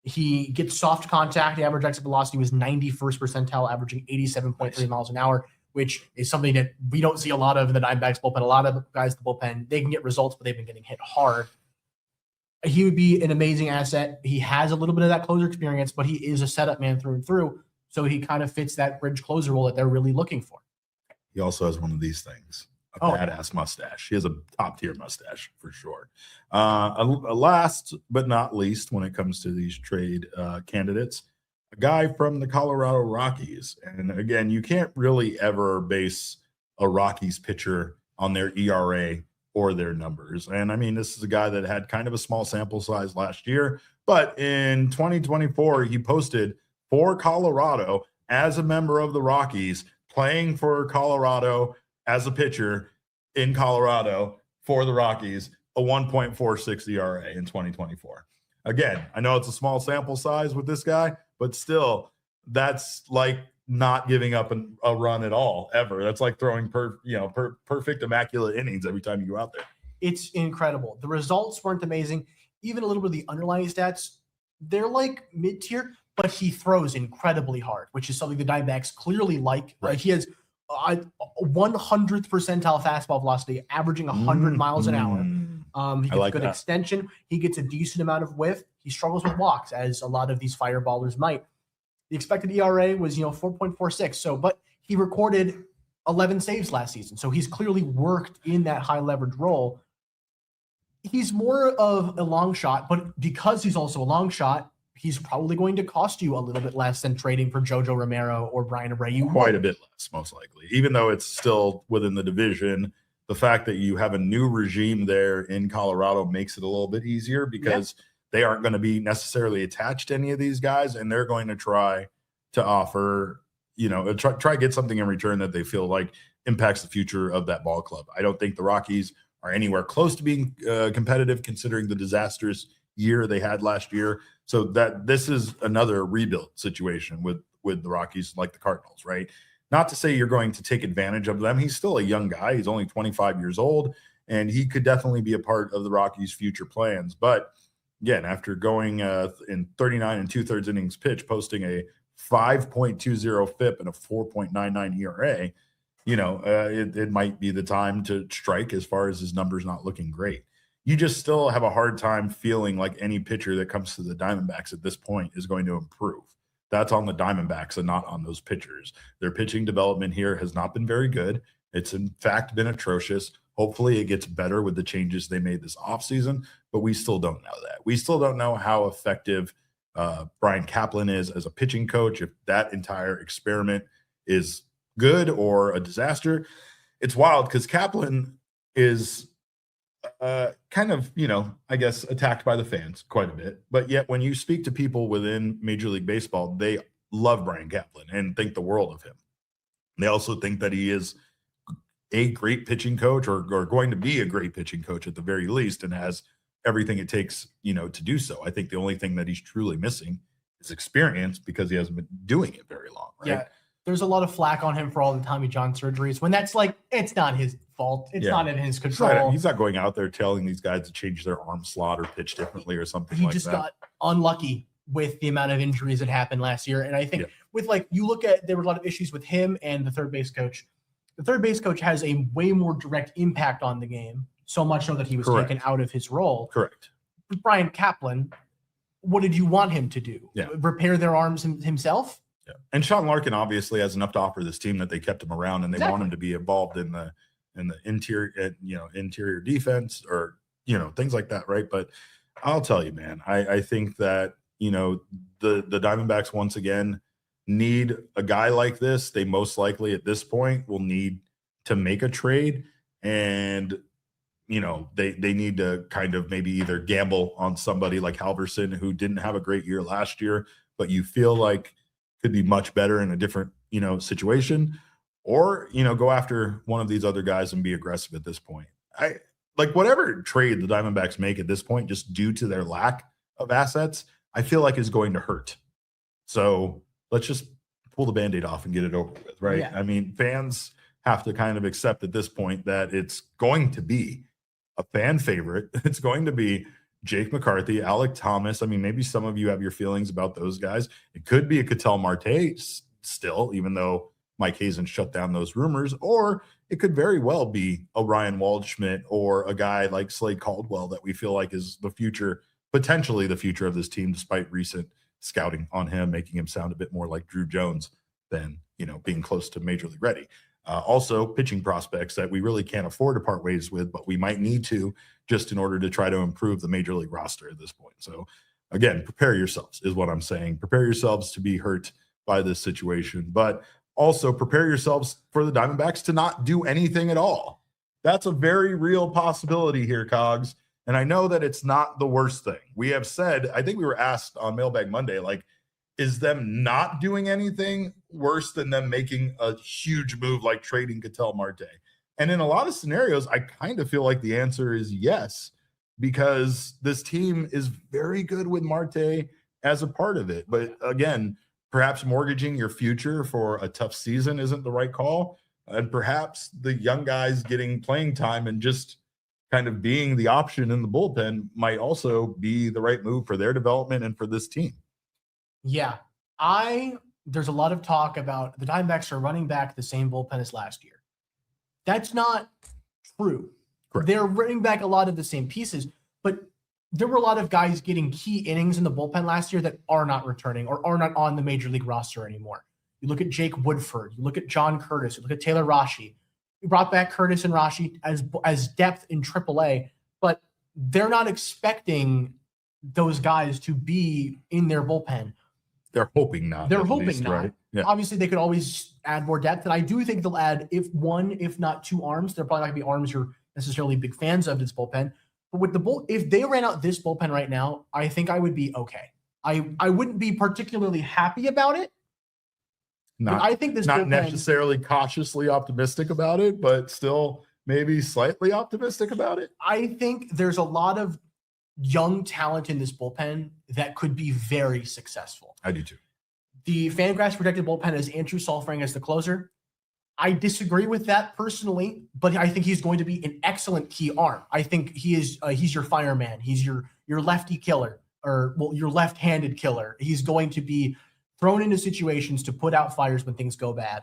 he gets soft contact. The average exit velocity was 91st percentile, averaging 87.3 miles an hour, which is something that we don't see a lot of in the Diamondbacks bullpen. A lot of guys in the bullpen, they can get results, but they've been getting hit hard. He would be an amazing asset. He has a little bit of that closer experience, but he is a setup man through and through. So he kind of fits that bridge closer role that they're really looking for. He also has one of these things, a badass mustache. He has a top-tier mustache for sure. Last but not least, when it comes to these trade candidates, a guy from the Colorado Rockies. And again, you can't really ever base a Rockies pitcher on their ERA or their numbers. And I mean, this is a guy that had kind of a small sample size last year, but in 2024, he posted for Colorado as a member of the Rockies, playing for Colorado as a pitcher in Colorado for the Rockies, a 1.46 ERA in 2024. Again, I know it's a small sample size with this guy, but still, that's like not giving up a run at all, ever. That's like throwing perfect, immaculate innings every time you go out there. It's incredible. The results weren't amazing. Even a little bit of the underlying stats, they're like mid-tier, but he throws incredibly hard, which is something the Diamondbacks clearly like. Right. He has 100th percentile fastball velocity, averaging 100 miles an hour. He gets good extension. He gets a decent amount of whiff. He struggles with walks, as a lot of these fireballers might. The expected ERA was 4.46. So, but he recorded 11 saves last season. So he's clearly worked in that high leverage role. He's more of a long shot, but because he's also a long shot, he's probably going to cost you a little bit less than trading for Jojo Romero or Brian Abreu. Quite a bit less, most likely. Even though it's still within the division, the fact that you have a new regime there in Colorado makes it a little bit easier because they aren't going to be necessarily attached to any of these guys, and they're going to try to offer, try to get something in return that they feel like impacts the future of that ball club. I don't think the Rockies are anywhere close to being competitive, considering the disastrous year they had last year. So that this is another rebuild situation with the Rockies, like the Cardinals, right? Not to say you're going to take advantage of them. He's still a young guy. He's only 25 years old, and he could definitely be a part of the Rockies' future plans. But again, after going in 39 and 2/3 innings pitch, posting a 5.20 FIP and a 4.99 ERA, it might be the time to strike as far as his numbers not looking great. You just still have a hard time feeling like any pitcher that comes to the Diamondbacks at this point is going to improve. That's on the Diamondbacks and not on those pitchers. Their pitching development here has not been very good. It's in fact been atrocious. Hopefully it gets better with the changes they made this offseason, but we still don't know that. We still don't know how effective Brian Kaplan is as a pitching coach, if that entire experiment is good or a disaster. It's wild because Kaplan is kind of, I guess, attacked by the fans quite a bit. But yet when you speak to people within Major League Baseball, they love Brian Kaplan and think the world of him. They also think that he is a great pitching coach or going to be a great pitching coach at the very least and has everything it takes, to do so. I think the only thing that he's truly missing is experience because he hasn't been doing it very long, right? Yeah. There's a lot of flack on him for all the Tommy John surgeries when that's like, it's not his fault. It's not in his control. He's not going out there telling these guys to change their arm slot or pitch differently or something like that. He just got unlucky with the amount of injuries that happened last year. And I think with you look at, there were a lot of issues with him and the third base coach. The third base coach has a way more direct impact on the game, so much so that he was taken out of his role. Correct. With Brian Kaplan, what did you want him to do? Repair their arms himself? Yeah. And Sean Larkin obviously has enough to offer this team that they kept him around and they want him to be involved in the interior defense or, things like that. Right. But I'll tell you, man, I think that, the Diamondbacks once again need a guy like this. They most likely at this point will need to make a trade and, they need to kind of maybe either gamble on somebody like Halverson, who didn't have a great year last year, but you feel like could be much better in a different, situation, or, go after one of these other guys and be aggressive at this point. Whatever trade the Diamondbacks make at this point, just due to their lack of assets, I feel like is going to hurt. So let's just pull the Band-Aid off and get it over with, right? Yeah. I mean, fans have to kind of accept at this point that it's going to be a fan favorite. It's going to be Jake McCarthy, Alec Thomas. I mean, maybe some of you have your feelings about those guys. It could be a Ketel Marte still, even though Mike Hazen shut down those rumors, or it could very well be a Ryan Waldschmidt or a guy like Slade Caldwell that we feel like is the future, potentially the future of this team, despite recent scouting on him, making him sound a bit more like Drew Jones than, being close to major league ready. Also, pitching prospects that we really can't afford to part ways with, but we might need to just in order to try to improve the major league roster at this point. So, again, prepare yourselves is what I'm saying. Prepare yourselves to be hurt by this situation, but also prepare yourselves for the Diamondbacks to not do anything at all. That's a very real possibility here, Cogs. And I know that it's not the worst thing. We have said, I think we were asked on Mailbag Monday, is them not doing anything worse than them making a huge move like trading Ketel Marte? And in a lot of scenarios, I kind of feel like the answer is yes, because this team is very good with Marte as a part of it. But again, perhaps mortgaging your future for a tough season isn't the right call. And perhaps the young guys getting playing time and just kind of being the option in the bullpen might also be the right move for their development and for this team. Yeah. There's a lot of talk about the Diamondbacks are running back the same bullpen as last year. That's not true. Correct. They're running back a lot of the same pieces, but there were a lot of guys getting key innings in the bullpen last year that are not returning or are not on the major league roster anymore. You look at Jake Woodford, you look at John Curtis, you look at Taylor Rashi. We brought back Curtis and Rashi as depth in AAA, but they're not expecting those guys to be in their bullpen. They're hoping not. They're hoping not. Right? Yeah. Obviously, they could always add more depth, and I do think they'll add if not two arms. They're probably not going to be arms you're necessarily big fans of this bullpen. But with if they ran out this bullpen right now, I think I would be okay. I wouldn't be particularly happy about it. I think this not bullpen, necessarily cautiously optimistic about it, but still maybe slightly optimistic about it. I think there's a lot of young talent in this bullpen that could be very successful. I do too. The Fangraphs projected bullpen is Andrew Saalfrank as the closer. I disagree with that personally, but I think he's going to be an excellent key arm. I think he is. He's your fireman. He's your lefty killer, your left-handed killer. He's going to be thrown into situations to put out fires when things go bad.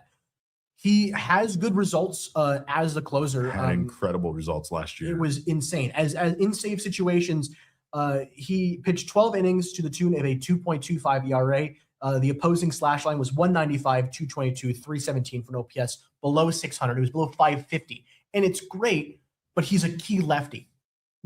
He has good results as the closer. Had incredible results last year. It was insane. As in save situations, he pitched 12 innings to the tune of a 2.25 ERA. The opposing slash line was 195, 222, 317 for an OPS below 600. It was below 550. And it's great, but he's a key lefty.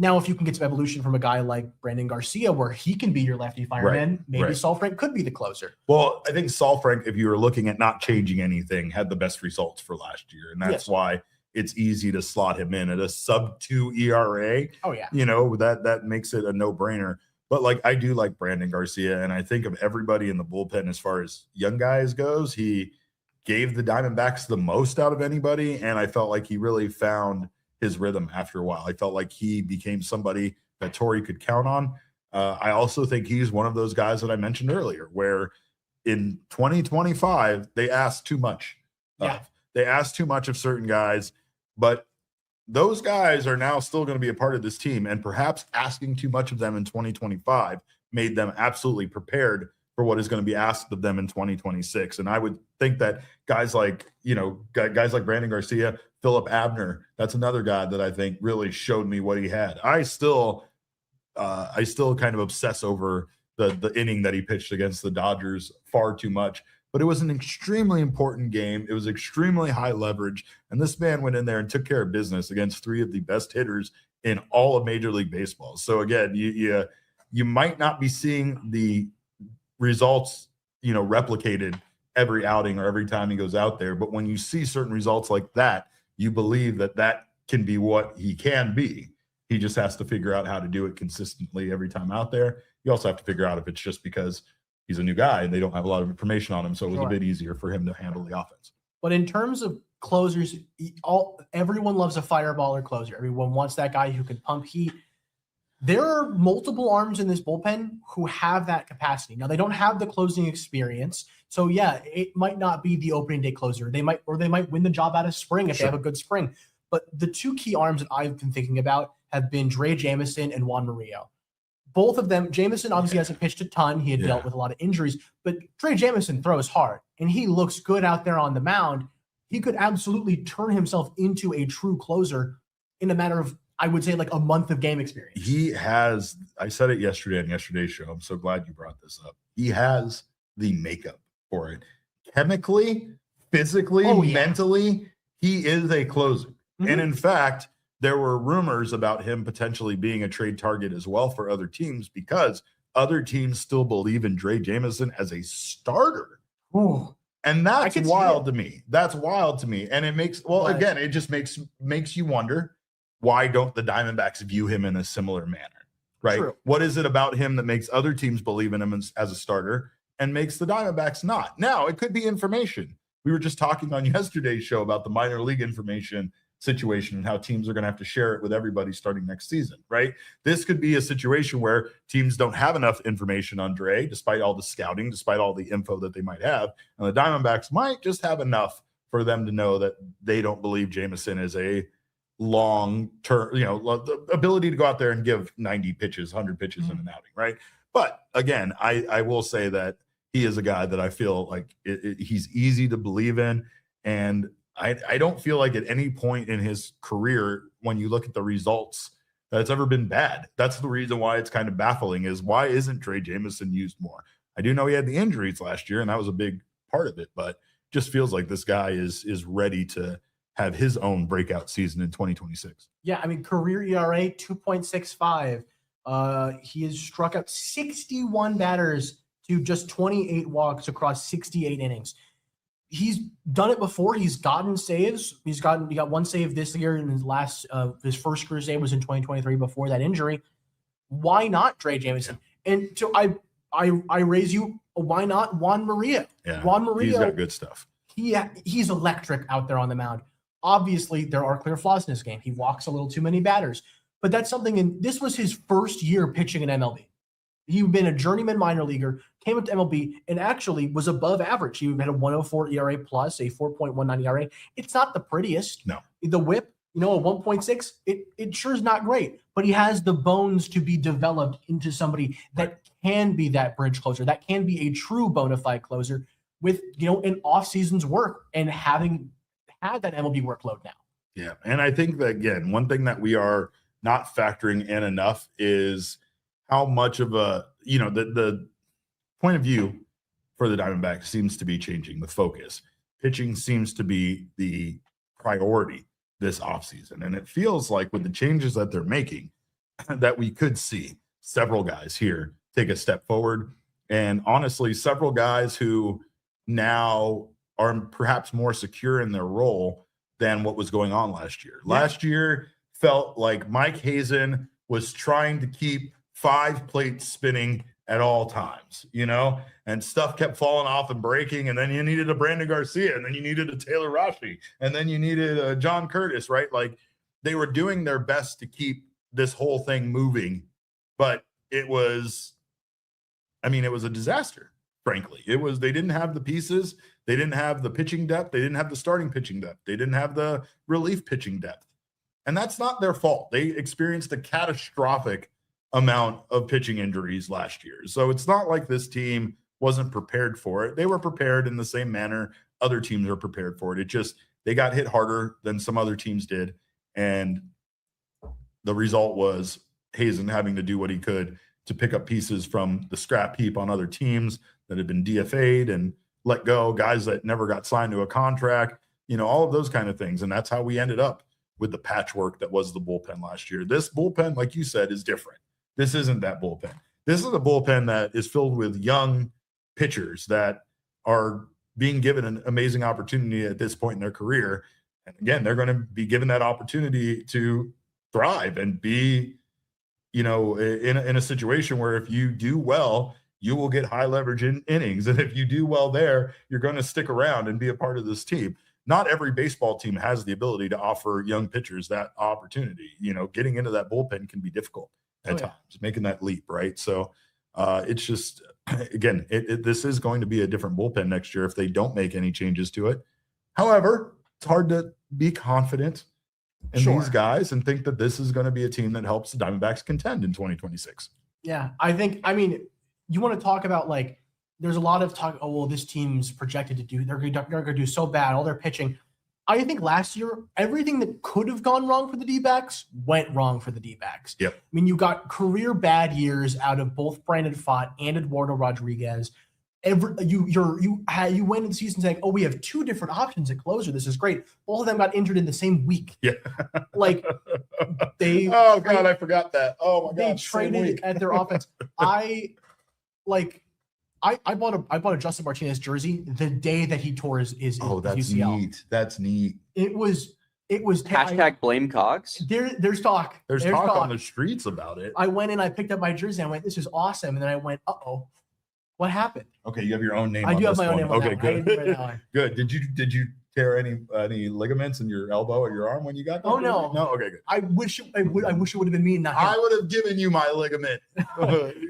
Now, if you can get some evolution from a guy like Brandon Garcia, where he can be your lefty fireman, maybe Saalfrank could be the closer. Well, I think Saalfrank, if you were looking at not changing anything, had the best results for last year. And that's why it's easy to slot him in at a sub-2 ERA. Oh, yeah. That makes it a no-brainer. But I do like Brandon Garcia, and I think of everybody in the bullpen as far as young guys goes, he gave the Diamondbacks the most out of anybody, and I felt like he really found his rhythm after a while. I felt like he became somebody that Torrey could count on. I also think he's one of those guys that I mentioned earlier, where in 2025 they asked too much. They asked too much of certain guys, but those guys are now still going to be a part of this team, and perhaps asking too much of them in 2025 made them absolutely prepared for what is going to be asked of them in 2026. And I would think that guys like Brandon Garcia, Philip Abner, that's another guy that I think really showed me what he had. I still kind of obsess over the inning that he pitched against the Dodgers far too much. But it was an extremely important game. It was extremely high leverage. And this man went in there and took care of business against three of the best hitters in all of Major League Baseball. So, again, you might not be seeing the results, replicated every outing or every time he goes out there. But when you see certain results like that, you believe that can be what he can be. He just has to figure out how to do it consistently every time out there. You also have to figure out if it's just because he's a new guy and they don't have a lot of information on him, so it was a bit easier for him to handle the offense. But in terms of closers, everyone loves a fireballer closer. Everyone wants that guy who can pump heat. There are multiple arms in this bullpen who have that capacity. Now, they don't have the closing experience. So, yeah, it might not be the opening day closer. They might win the job out of spring if they have a good spring. But the two key arms that I've been thinking about have been Dre Jamison and Juan Murillo. Both of them, Jamison obviously hasn't pitched a ton. He had dealt with a lot of injuries. But Dre Jamison throws hard, and he looks good out there on the mound. He could absolutely turn himself into a true closer in a matter of, I would say, like a month of game experience. He has, I said it yesterday on yesterday's show. I'm so glad you brought this up. He has the makeup for it. Chemically, physically, mentally, he is a closer. Mm-hmm. And in fact, there were rumors about him potentially being a trade target as well for other teams because other teams still believe in Dre Jamison as a starter. Ooh. And that's wild to me. That's wild to me. And it makes, again, it just makes you wonder, why don't the Diamondbacks view him in a similar manner, right? True. What is it about him that makes other teams believe in him as a starter and makes the Diamondbacks not? Now, it could be information. We were just talking on yesterday's show about the minor league information situation and how teams are going to have to share it with everybody starting next season, right? This could be a situation where teams don't have enough information on Dre, despite all the scouting, despite all the info that they might have, and the Diamondbacks might just have enough for them to know that they don't believe Jamison is a long-term, the ability to go out there and give 90 pitches, 100 pitches in an outing, right? But again, I will say that he is a guy that I feel like he's easy to believe in, and I don't feel like at any point in his career, when you look at the results, that it's ever been bad. That's the reason why it's kind of baffling, is why isn't Dre Jamison used more? I do know he had the injuries last year, and that was a big part of it, but just feels like this guy is ready to have his own breakout season in 2026. Yeah, I mean, career ERA 2.65. He has struck out 61 batters to just 28 walks across 68 innings. He's done it before. He's gotten saves. He got one save this year, and his first career save was in 2023 before that injury. Why not Dre Jamison? And so I raise you, why not Juan Murillo? Yeah, Juan Murillo, he's got good stuff. He's electric out there on the mound. Obviously, there are clear flaws in his game. He walks a little too many batters, but that's something. And this was his first year pitching in MLB. He'd been a journeyman minor leaguer, came up to MLB, and actually was above average. He had a 1.04 ERA plus, a 4.19 ERA. It's not the prettiest. No. The whip, a 1.6, it sure is not great, but he has the bones to be developed into somebody that can be that bridge closer, that can be a true bona fide closer with, an off-season's work and having had that MLB workload now. Yeah. And I think that, again, one thing that we are not factoring in enough is how much of the point of view for the Diamondbacks seems to be changing, the focus. Pitching seems to be the priority this offseason. And it feels like with the changes that they're making, that we could see several guys here take a step forward. And honestly, several guys who now are perhaps more secure in their role than what was going on last year. Yeah. Last year felt like Mike Hazen was trying to keep 5 plates spinning at all times, and stuff kept falling off and breaking. And then you needed a Brandon Garcia, and then you needed a Taylor Rashi, and then you needed a John Curtis, right? Like, they were doing their best to keep this whole thing moving, but it was a disaster. Frankly, they didn't have the pieces. They didn't have the pitching depth. They didn't have the starting pitching depth. They didn't have the relief pitching depth. And that's not their fault. They experienced a catastrophic amount of pitching injuries last year. So it's not like this team wasn't prepared for it. They were prepared in the same manner other teams are prepared for it. It just, they got hit harder than some other teams did. And the result was Hazen having to do what he could to pick up pieces from the scrap heap on other teams that had been DFA'd and let go, guys that never got signed to a contract, all of those kind of things. And that's how we ended up with the patchwork that was the bullpen last year. This bullpen, like you said, is different. This isn't that bullpen. This is a bullpen that is filled with young pitchers that are being given an amazing opportunity at this point in their career. And again, they're going to be given that opportunity to thrive and be, in a situation where if you do well, you will get high leverage innings. And if you do well there, you're going to stick around and be a part of this team. not every baseball team has the ability to offer young pitchers that opportunity. Getting into that bullpen can be difficult at times, making that leap, right? So it's just, again, this is going to be a different bullpen next year if they don't make any changes to it. However, it's hard to be confident in these guys and think that this is going to be a team that helps the Diamondbacks contend in 2026. Yeah, you want to talk about, like, there's a lot of talk, oh, well, this team's projected to do, they're going to do so bad, all their pitching. I think last year, everything that could have gone wrong for the D-backs went wrong for the D-backs. Yep. I mean, you got career bad years out of both Brandon Pfaadt and Eduardo Rodriguez. You went into the season saying, oh, we have two different options at closer. This is great. Both of them got injured in the same week. Yeah. Like, they. Oh, God, I forgot that. Oh, my God. They traded at their offense. I bought a Justin Martinez jersey the day that he tore his that's UCL. Neat. That's neat. It was hashtag blame Cogs. There's talk. There's talk on the streets about it. I went and I picked up my jersey. I went, this is awesome. And then I went, uh-oh, what happened? Okay, you have your own name. I do have my own name. Okay, good. Good. Did you tear any ligaments in your elbow or your arm when you got that? Oh no. No. Okay, good. I wish it would have been me, not him. I would have given you my ligament.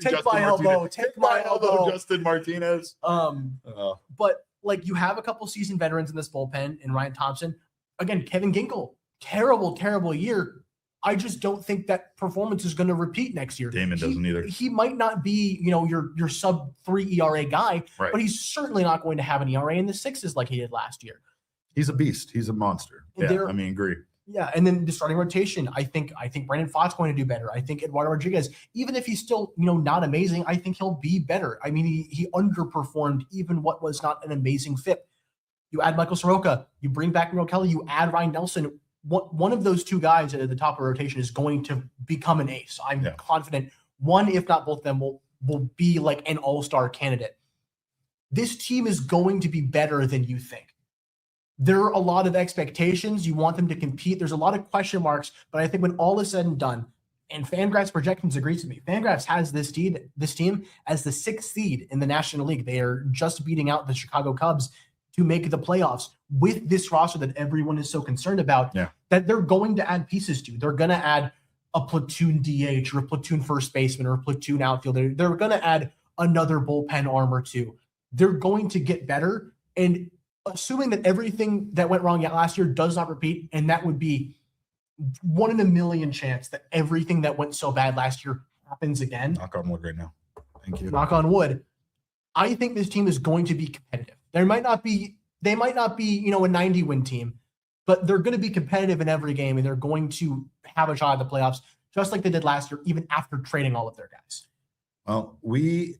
Take my elbow. Take my elbow, Justin Martinez. But like, you have a couple seasoned veterans in this bullpen in Ryan Thompson. Again, Kevin Ginkel, terrible year. I just don't think that performance is going to repeat next year. Damon doesn't either. He might not be, your sub 3 ERA guy, right, but he's certainly not going to have an ERA in the sixes like he did last year. He's a beast. He's a monster. Agree. Yeah, and then the starting rotation, I think Brandon Pfaadt's going to do better. I think Eduardo Rodriguez, even if he's still, not amazing, I think he'll be better. I mean, he underperformed even what was not an amazing fit. You add Michael Soroka, you bring back Merrill Kelly, you add Ryan Nelson. One of those two guys at the top of the rotation is going to become an ace. I'm confident one, if not both of them, will be like an all-star candidate. This team is going to be better than you think. There are a lot of expectations. You want them to compete. There's a lot of question marks, but I think when all is said and done, and Fangraphs projections agrees with me, Fangraphs has this team as the 6th seed in the National League. They are just beating out the Chicago Cubs to make the playoffs with this roster that everyone is so concerned about, that they're going to add pieces to. They're going to add a platoon DH or a platoon first baseman or a platoon outfielder. They're going to add another bullpen arm or two. They're going to get better. And assuming that everything that went wrong last year does not repeat, and that would be 1 in a million chance that everything that went so bad last year happens again. Knock on wood right now. Thank you. Knock on wood. I think this team is going to be competitive. They might not be, a 90-win team, but they're going to be competitive in every game, and they're going to have a shot at the playoffs, just like they did last year, even after trading all of their guys. Well, we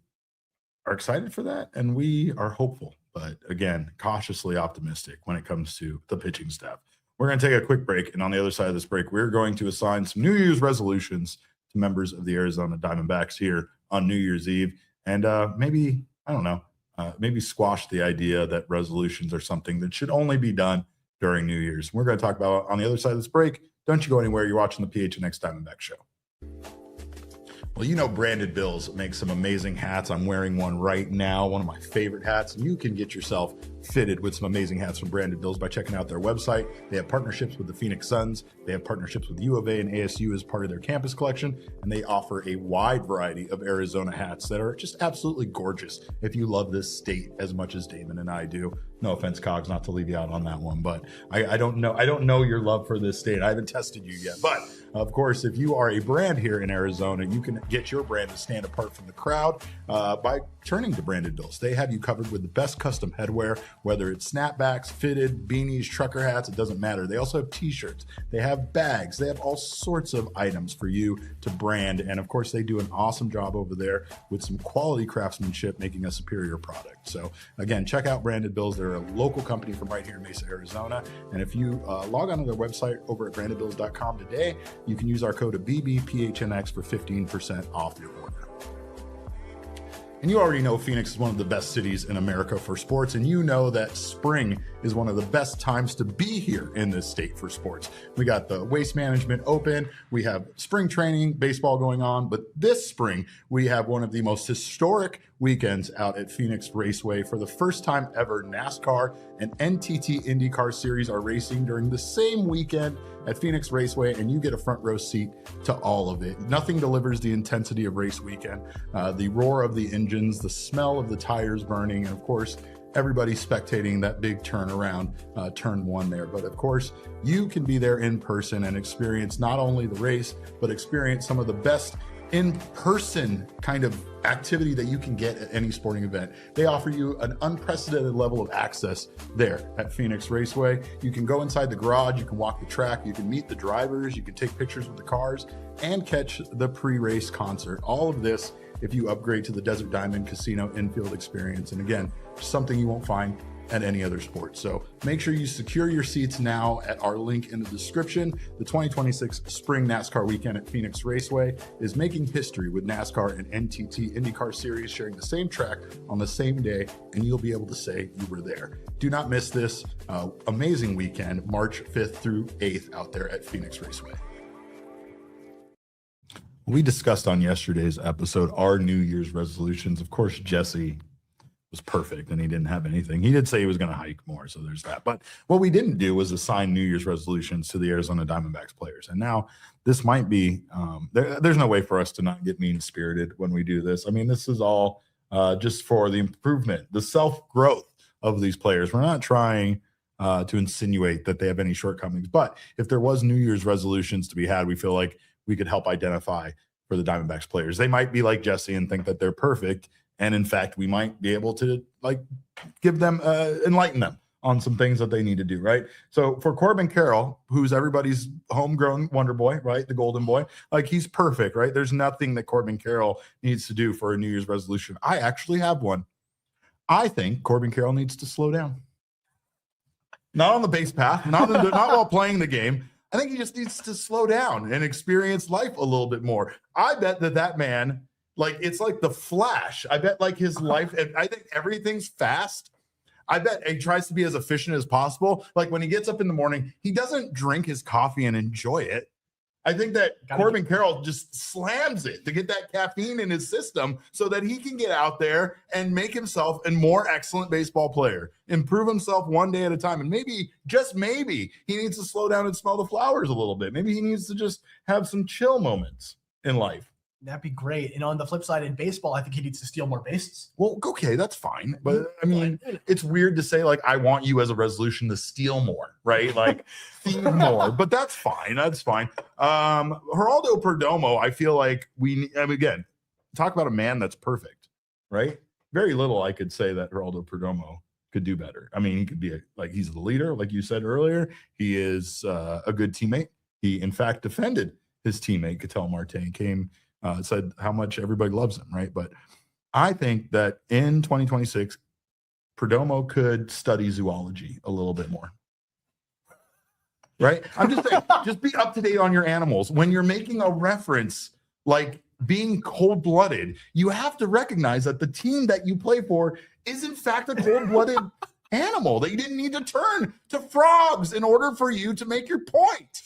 are excited for that, and we are hopeful, but again, cautiously optimistic when it comes to the pitching staff. We're going to take a quick break, and on the other side of this break, we're going to assign some New Year's resolutions to members of the Arizona Diamondbacks here on New Year's Eve, and maybe squash the idea that resolutions are something that should only be done during New Year's. We're going to talk about it on the other side of this break. Don't you go anywhere. You're watching the PHNX Diamondback Show. Well, Branded Bills makes some amazing hats. I'm wearing one right now, one of my favorite hats. You can get yourself fitted with some amazing hats from Branded Bills by checking out their website. They have partnerships with the Phoenix Suns. They have partnerships with U of A and ASU as part of their campus collection, and they offer a wide variety of Arizona hats that are just absolutely gorgeous if you love this state as much as Damon and I do. No offense, Cogs, not to leave you out on that one, but I don't know your love for this state. I haven't tested you yet, but of course, if you are a brand here in Arizona, you can get your brand to stand apart from the crowd by turning to Branded Bills. They have you covered with the best custom headwear, whether it's snapbacks, fitted, beanies, trucker hats, it doesn't matter. They also have t-shirts. They have bags. They have all sorts of items for you to brand. And of course, they do an awesome job over there with some quality craftsmanship, making a superior product. So again, check out Branded Bills. They're a local company from right here in Mesa, Arizona. And if you log on to their website over at brandedbills.com today, you can use our code of BBPHNX for 15% off your order. And you already know Phoenix is one of the best cities in America for sports, and you know that spring is one of the best times to be here in this state for sports. We got the Waste Management Open, we have spring training, baseball going on, but this spring we have one of the most historic weekends out at Phoenix Raceway. For the first time ever, NASCAR and NTT IndyCar Series are racing during the same weekend at Phoenix Raceway, and you get a front row seat to all of it. Nothing delivers the intensity of race weekend, the roar of the engines, the smell of the tires burning, and of course, everybody spectating that big turnaround, turn one there. But of course, you can be there in person and experience not only the race, but experience some of the best in-person kind of activity that you can get at any sporting event. They offer you an unprecedented level of access there at Phoenix Raceway. You can go inside the garage, you can walk the track, you can meet the drivers, you can take pictures with the cars, and catch the pre-race concert. All of this if you upgrade to the Desert Diamond Casino infield experience. And again, something you won't find at any other sport. So make sure you secure your seats now at our link in the description. The 2026 Spring NASCAR Weekend at Phoenix Raceway is making history with NASCAR and NTT IndyCar Series sharing the same track on the same day, and you'll be able to say you were there. Do not miss this amazing weekend, March 5th through 8th out there at Phoenix Raceway. We discussed on yesterday's episode our New Year's resolutions. Of course, Jesse was perfect and he didn't have anything. He did say he was going to hike more, so there's that. But what we didn't do was assign New Year's resolutions to the Arizona Diamondbacks players. And now this might be there's no way for us to not get mean-spirited when we do this. I mean, this is all just for the improvement, the self-growth of these players. We're not trying to insinuate that they have any shortcomings. But if there was New Year's resolutions to be had, we feel like we could help identify for the Diamondbacks players. They might be like Jesse and think that they're perfect. And in fact, we might be able to give them, enlighten them on some things that they need to do, right? So for Corbin Carroll, who's everybody's homegrown wonder boy, right? The golden boy, he's perfect, right? There's nothing that Corbin Carroll needs to do for a New Year's resolution. I actually have one. I think Corbin Carroll needs to slow down. Not on the base path, not while playing the game. I think he just needs to slow down and experience life a little bit more. I bet that man, it's like the Flash. I bet his life, I think everything's fast. I bet he tries to be as efficient as possible. Like when he gets up in the morning, he doesn't drink his coffee and enjoy it. I think that Corbin Carroll just slams it to get that caffeine in his system so that he can get out there and make himself a more excellent baseball player, improve himself one day at a time. And maybe, just maybe, he needs to slow down and smell the flowers a little bit. Maybe he needs to just have some chill moments in life. That'd be great. And on the flip side, in baseball, I think he needs to steal more bases. Well, okay, that's fine. But I mean, it's weird to say I want you as a resolution to steal more, right? Feed more. But that's fine. That's fine. Geraldo Perdomo, I feel like again, talk about a man that's perfect, right? Very little I could say that Geraldo Perdomo could do better. I mean, he could be he's the leader, like you said earlier. He is a good teammate. He, in fact, defended his teammate, Ketel Marte, and said how much everybody loves him, right? But I think that in 2026, Perdomo could study zoology a little bit more, right? I'm just saying, just be up to date on your animals. When you're making a reference like being cold-blooded, you have to recognize that the team that you play for is in fact a cold-blooded animal, that you didn't need to turn to frogs in order for you to make your point.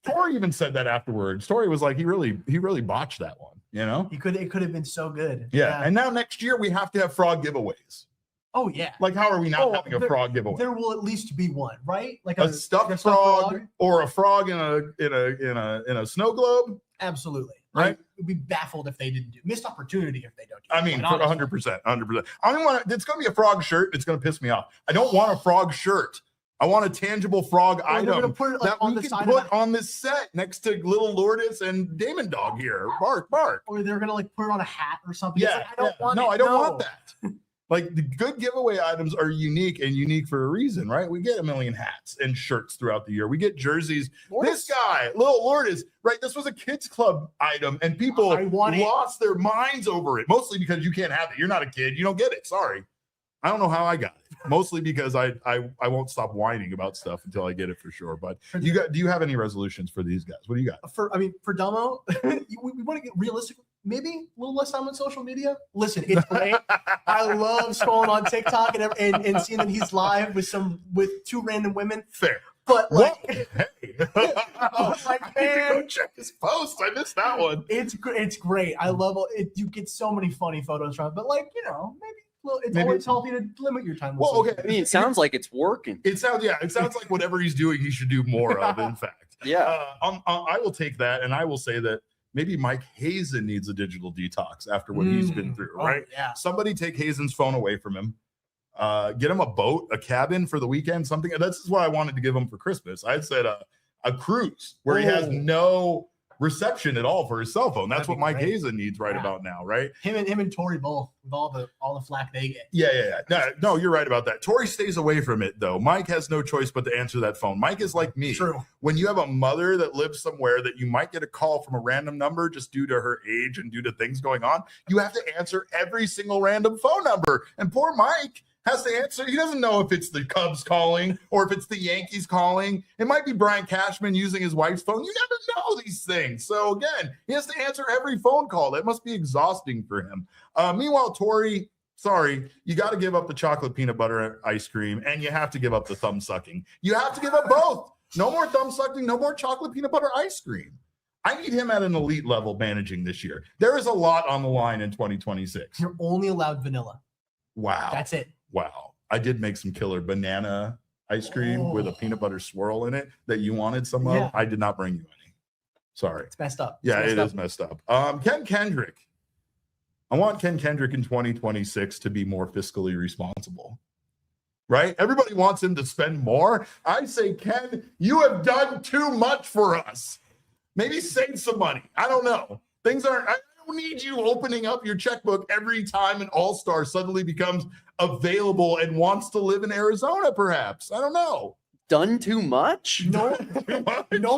Torrey even said that afterwards. Torrey was he really botched that one, It could have been so good. Yeah. And now next year we have to have frog giveaways. Oh yeah. How are we not having a frog giveaway? There will at least be one, right? A stuffed frog or a frog in a snow globe. Absolutely. Right. I'd be baffled if they didn't do. Missed opportunity if they don't do. I mean, 100%. I don't want. It's going to be a frog shirt. It's going to piss me off. I don't want a frog shirt. I want a tangible frog item that we can put on this set next to Little Lourdes and Damon Dog here. Bark, bark. Or they're going to put it on a hat or something. Yeah. I don't want that. The good giveaway items are unique for a reason, right? We get a million hats and shirts throughout the year. We get jerseys. Lourdes. This guy, Little Lourdes, right? This was a kids club item and people lost their minds over it. Mostly because you can't have it. You're not a kid. You don't get it. Sorry. I don't know how I got it. Mostly because I won't stop whining about stuff until I get it for sure. But do you have any resolutions for these guys? What do you got? For Domo, we want to get realistic. maybe a little less time on social media. Listen, it's great. I love scrolling on TikTok and seeing that he's live with two random women. Fair. But like, hey, oh my man, go check his post. I missed that one. It's great. I love it. You get so many funny photos from it. But like, maybe always healthy to limit your time. Well, okay. I mean, it sounds like it's working. It sounds like whatever he's doing, he should do more of. In fact, yeah. I will take that, and I will say that maybe Mike Hazen needs a digital detox after what he's been through. Right? Yeah. Somebody take Hazen's phone away from him. Get him a boat, a cabin for the weekend, something. That's what I wanted to give him for Christmas. I said a cruise where he has no reception at all for his cell phone. That's what Mike Hazen needs about now, right? Him and Tori both with all the flack they get. Yeah. No, you're right about that. Tori stays away from it though. Mike has no choice but to answer that phone. Mike is like me. True. When you have a mother that lives somewhere that you might get a call from a random number just due to her age and due to things going on, you have to answer every single random phone number. And poor Mike has to answer. He doesn't know if it's the Cubs calling or if it's the Yankees calling. It might be Brian Cashman using his wife's phone. You never know these things. So again, he has to answer every phone call. That must be exhausting for him. Meanwhile, Tori, sorry, you got to give up the chocolate peanut butter ice cream and you have to give up the thumb sucking. You have to give up both. No more thumb sucking, no more chocolate peanut butter ice cream. I need him at an elite level managing this year. There is a lot on the line in 2026. You're only allowed vanilla. Wow. That's it. Wow. I did make some killer banana ice cream with a peanut butter swirl in it that you wanted some of. Yeah. I did not bring you any. Sorry. It's messed up. It is messed up. Ken Kendrick. I want Ken Kendrick in 2026 to be more fiscally responsible. Right? Everybody wants him to spend more. I say, Ken, you have done too much for us. Maybe save some money. I don't know. Things aren't. I don't need you opening up your checkbook every time an all-star suddenly becomes available and wants to live in Arizona, perhaps. I don't know. Done too much? No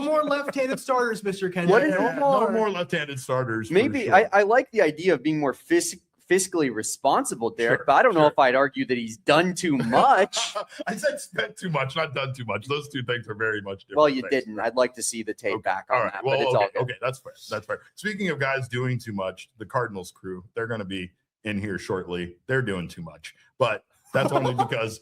more left-handed starters, Mr. Kendrick. No more left-handed starters. Maybe sure. I like the idea of being more fiscally responsible, Derek, but I don't know if I'd argue that he's done too much. I said spent too much, not done too much. Those two things are very much different. Well, you things. didn't. I'd like to see the tape back on that. Well, but it's all good. Okay, that's fair. That's fair. Speaking of guys doing too much, the Cardinals crew, they're going to be in here shortly. They're doing too much, but that's only because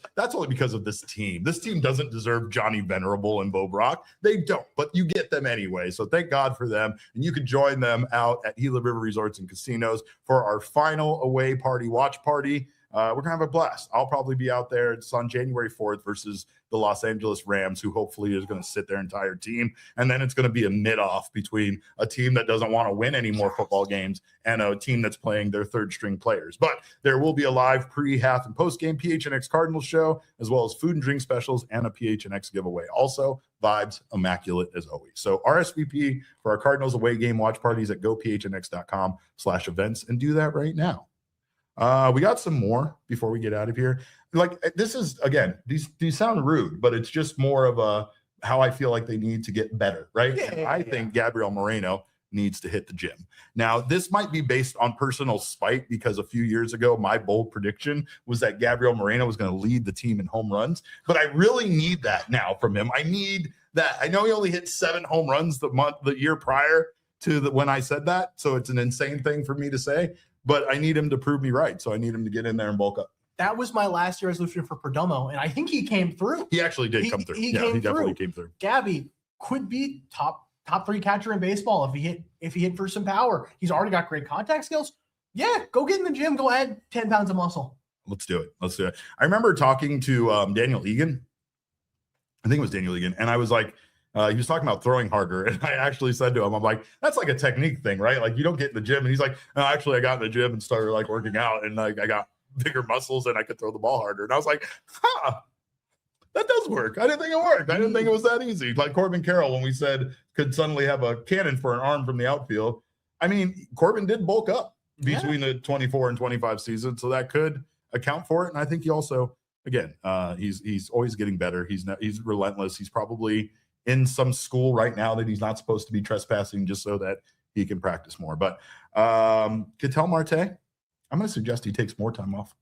of this team. This team doesn't deserve Johnny Venerable and Bo Brock. They don't, but you get them anyway. So thank God for them. And you can join them out at Gila River Resorts and Casinos for our final away party watch party. We're going to have a blast. I'll probably be out there. It's on January 4th versus the Los Angeles Rams, who hopefully is going to sit their entire team. And then it's going to be a mid-off between a team that doesn't want to win any more football games and a team that's playing their third-string players. But there will be a live pre-, half, and post-game PHNX Cardinals show, as well as food and drink specials and a PHNX giveaway. Also, vibes immaculate as always. So RSVP for our Cardinals away game watch parties at gophnx.com/events and do that right now. We got some more before we get out of here. Like, this is, again, these sound rude, but it's just more of a how I feel like they need to get better, right? Yeah, I think Gabriel Moreno needs to hit the gym. Now, this might be based on personal spite because a few years ago, my bold prediction was that Gabriel Moreno was going to lead the team in home runs, but I really need that now from him. I need that. I know he only hit 7 home runs the year prior to when I said that, so it's an insane thing for me to say. But I need him to prove me right. So I need him to get in there and bulk up. That was my last year resolution for Perdomo, and I think he came through. He actually did come through. He definitely came through. Gabby could be top 3 catcher in baseball if he hit for some power. He's already got great contact skills. Yeah, go get in the gym. Go add 10 pounds of muscle. Let's do it. I remember talking to Daniel Egan. I think it was Daniel Egan. And I was like, he was talking about throwing harder. And I actually said to him, I'm like, that's like a technique thing, right? Like, you don't get in the gym. And he's like, no, actually, I got in the gym and started like working out. And like, I got bigger muscles and I could throw the ball harder. And I was like, that does work. I didn't think it worked. I didn't think it was that easy. Like Corbin Carroll, when we said could suddenly have a cannon for an arm from the outfield. I mean, Corbin did bulk up between the 24 and 25 seasons. So that could account for it. And I think he also, again, he's always getting better. He's relentless. He's probably in some school right now that he's not supposed to be trespassing just so that he can practice more. But Ketel Marte, I'm going to suggest he takes more time off.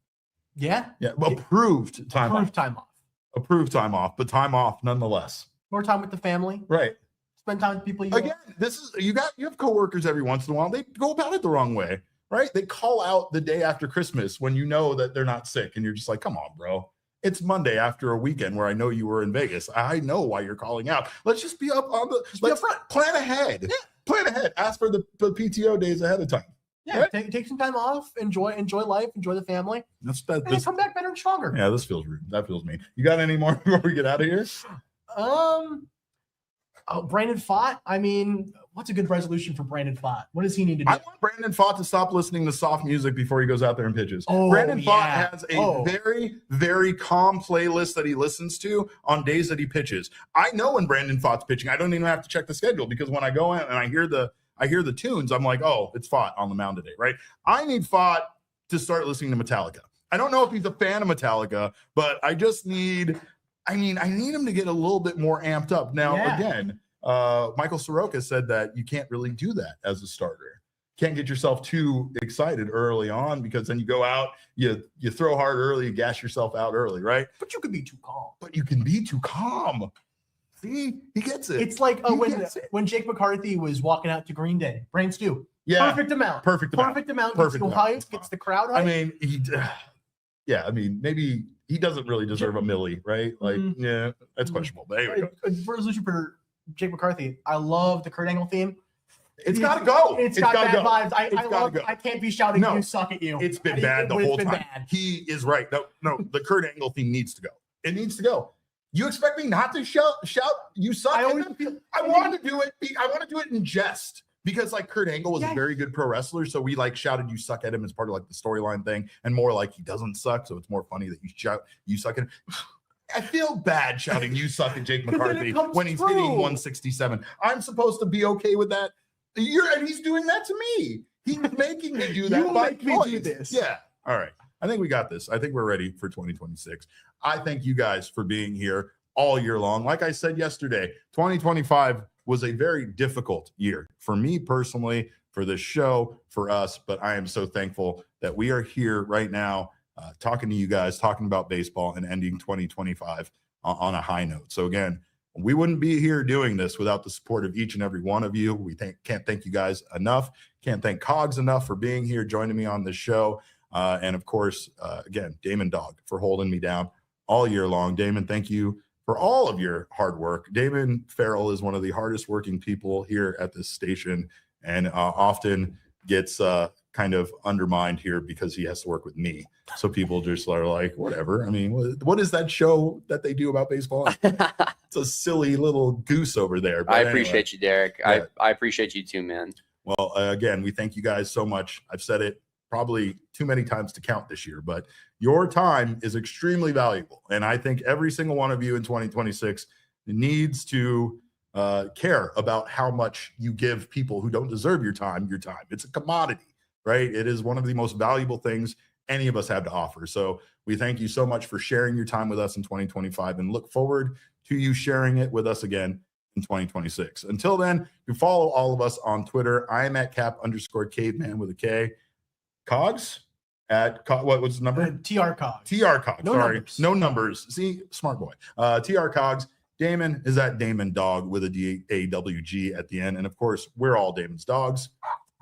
Yeah. Approved time off, but time off nonetheless. More time with the family. Right. spend time with people you Again, you have coworkers every once in a while. They go about it the wrong way, right? They call out the day after Christmas when you know that they're not sick, and you're just like, come on, bro. It's Monday after a weekend where I know you were in Vegas. I know why you're calling out. Let's just be up on let's plan ahead. Yeah. Plan ahead. Ask for the PTO days ahead of time. Yeah, right? take some time off. Enjoy life. Enjoy the family. And then come back better and stronger. Yeah, this feels rude. That feels mean. You got any more before we get out of here? Brandon Pfaadt. I mean, what's a good resolution for Brandon Pfaadt? What does he need to do? I want Brandon Pfaadt to stop listening to soft music before he goes out there and pitches. Brandon Pfaadt has a very, very calm playlist that he listens to on days that he pitches. I know when Brandon Pfaadt's pitching. I don't even have to check the schedule because when I go in and I hear the tunes, I'm like, oh, it's Pfaadt on the mound today, right? I need Pfaadt to start listening to Metallica. I don't know if he's a fan of Metallica, but I just need him to get a little bit more amped up. Now, again, Michael Soroka said that you can't really do that as a starter. Can't get yourself too excited early on because then you go out, you throw hard early, you gas yourself out early, right? But you can be too calm. See, he gets it. It's like when Jake McCarthy was walking out to Green Day, Brain Stew. Yeah, perfect amount. Gets you hyped, gets the crowd hyped. I mean, maybe he doesn't really deserve a milli, right? Like, yeah, that's questionable. But anyway, resolution for Jake McCarthy. I love the Kurt Angle theme. It's got to go. It's got bad vibes. I can't be shouting, you suck at you. It's been bad the whole time. Bad. He is right. No, the Kurt Angle theme needs to go. It needs to go. You expect me not to shout you suck? I want to do it. I want to do it in jest because like Kurt Angle was a very good pro wrestler. So we like shouted you suck at him as part of like the storyline thing and more like he doesn't suck. So it's more funny that you shout you suck at him. I feel bad shouting you suck at Jake McCarthy when he's hitting 167. I'm supposed to be okay with that. And he's doing that to me. He's making me do that. You make me do this. Yeah. All right. I think we got this. I think we're ready for 2026. I thank you guys for being here all year long. Like I said yesterday, 2025 was a very difficult year for me personally, for this show, for us. But I am so thankful that we are here right now talking to you guys, talking about baseball and ending 2025 on a high note. So again, we wouldn't be here doing this without the support of each and every one of you. We can't thank you guys enough. Can't thank Cogs enough for being here, joining me on this show. And of course, again, Damon Dog for holding me down all year long. Damon, thank you for all of your hard work. Damon Farrell is one of the hardest working people here at this station and often gets kind of undermined here because he has to work with me. So people just are like, whatever. I mean, what is that show that they do about baseball? It's a silly little goose over there. But I appreciate you, Derek. Yeah. I appreciate you too, man. Well, again, we thank you guys so much. I've said it probably too many times to count this year, but your time is extremely valuable. And I think every single one of you in 2026 needs to care about how much you give people who don't deserve your time. It's a commodity, right? It is one of the most valuable things any of us have to offer. So we thank you so much for sharing your time with us in 2025 and look forward to you sharing it with us again in 2026. Until then, you follow all of us on Twitter. I am at @cap_caveman with a K. Cogs what was the number? TR Cogs. TR Cogs. No numbers. See, smart boy. TR Cogs. Damon is at Damon Dog with a DAWG at the end. And of course, we're all Damon's dogs.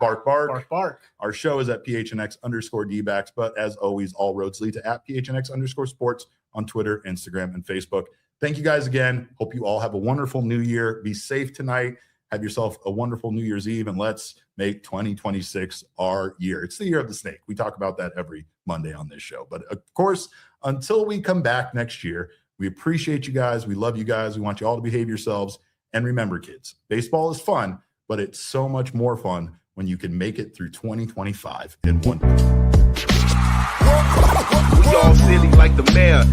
Bark, bark. Bark, bark. Our show is at PHNX_DBacks. But as always, all roads lead to @PHNX_sports on Twitter, Instagram, and Facebook. Thank you guys again. Hope you all have a wonderful new year. Be safe tonight. Have yourself a wonderful New Year's Eve, and let's make 2026 our year. It's the year of the snake. We talk about that every Monday on this show. But of course, until we come back next year, we appreciate you guys. We love you guys. We want you all to behave yourselves. And remember, kids, baseball is fun, but it's so much more fun when you can make it through 2025 in one. We all silly like the mayor.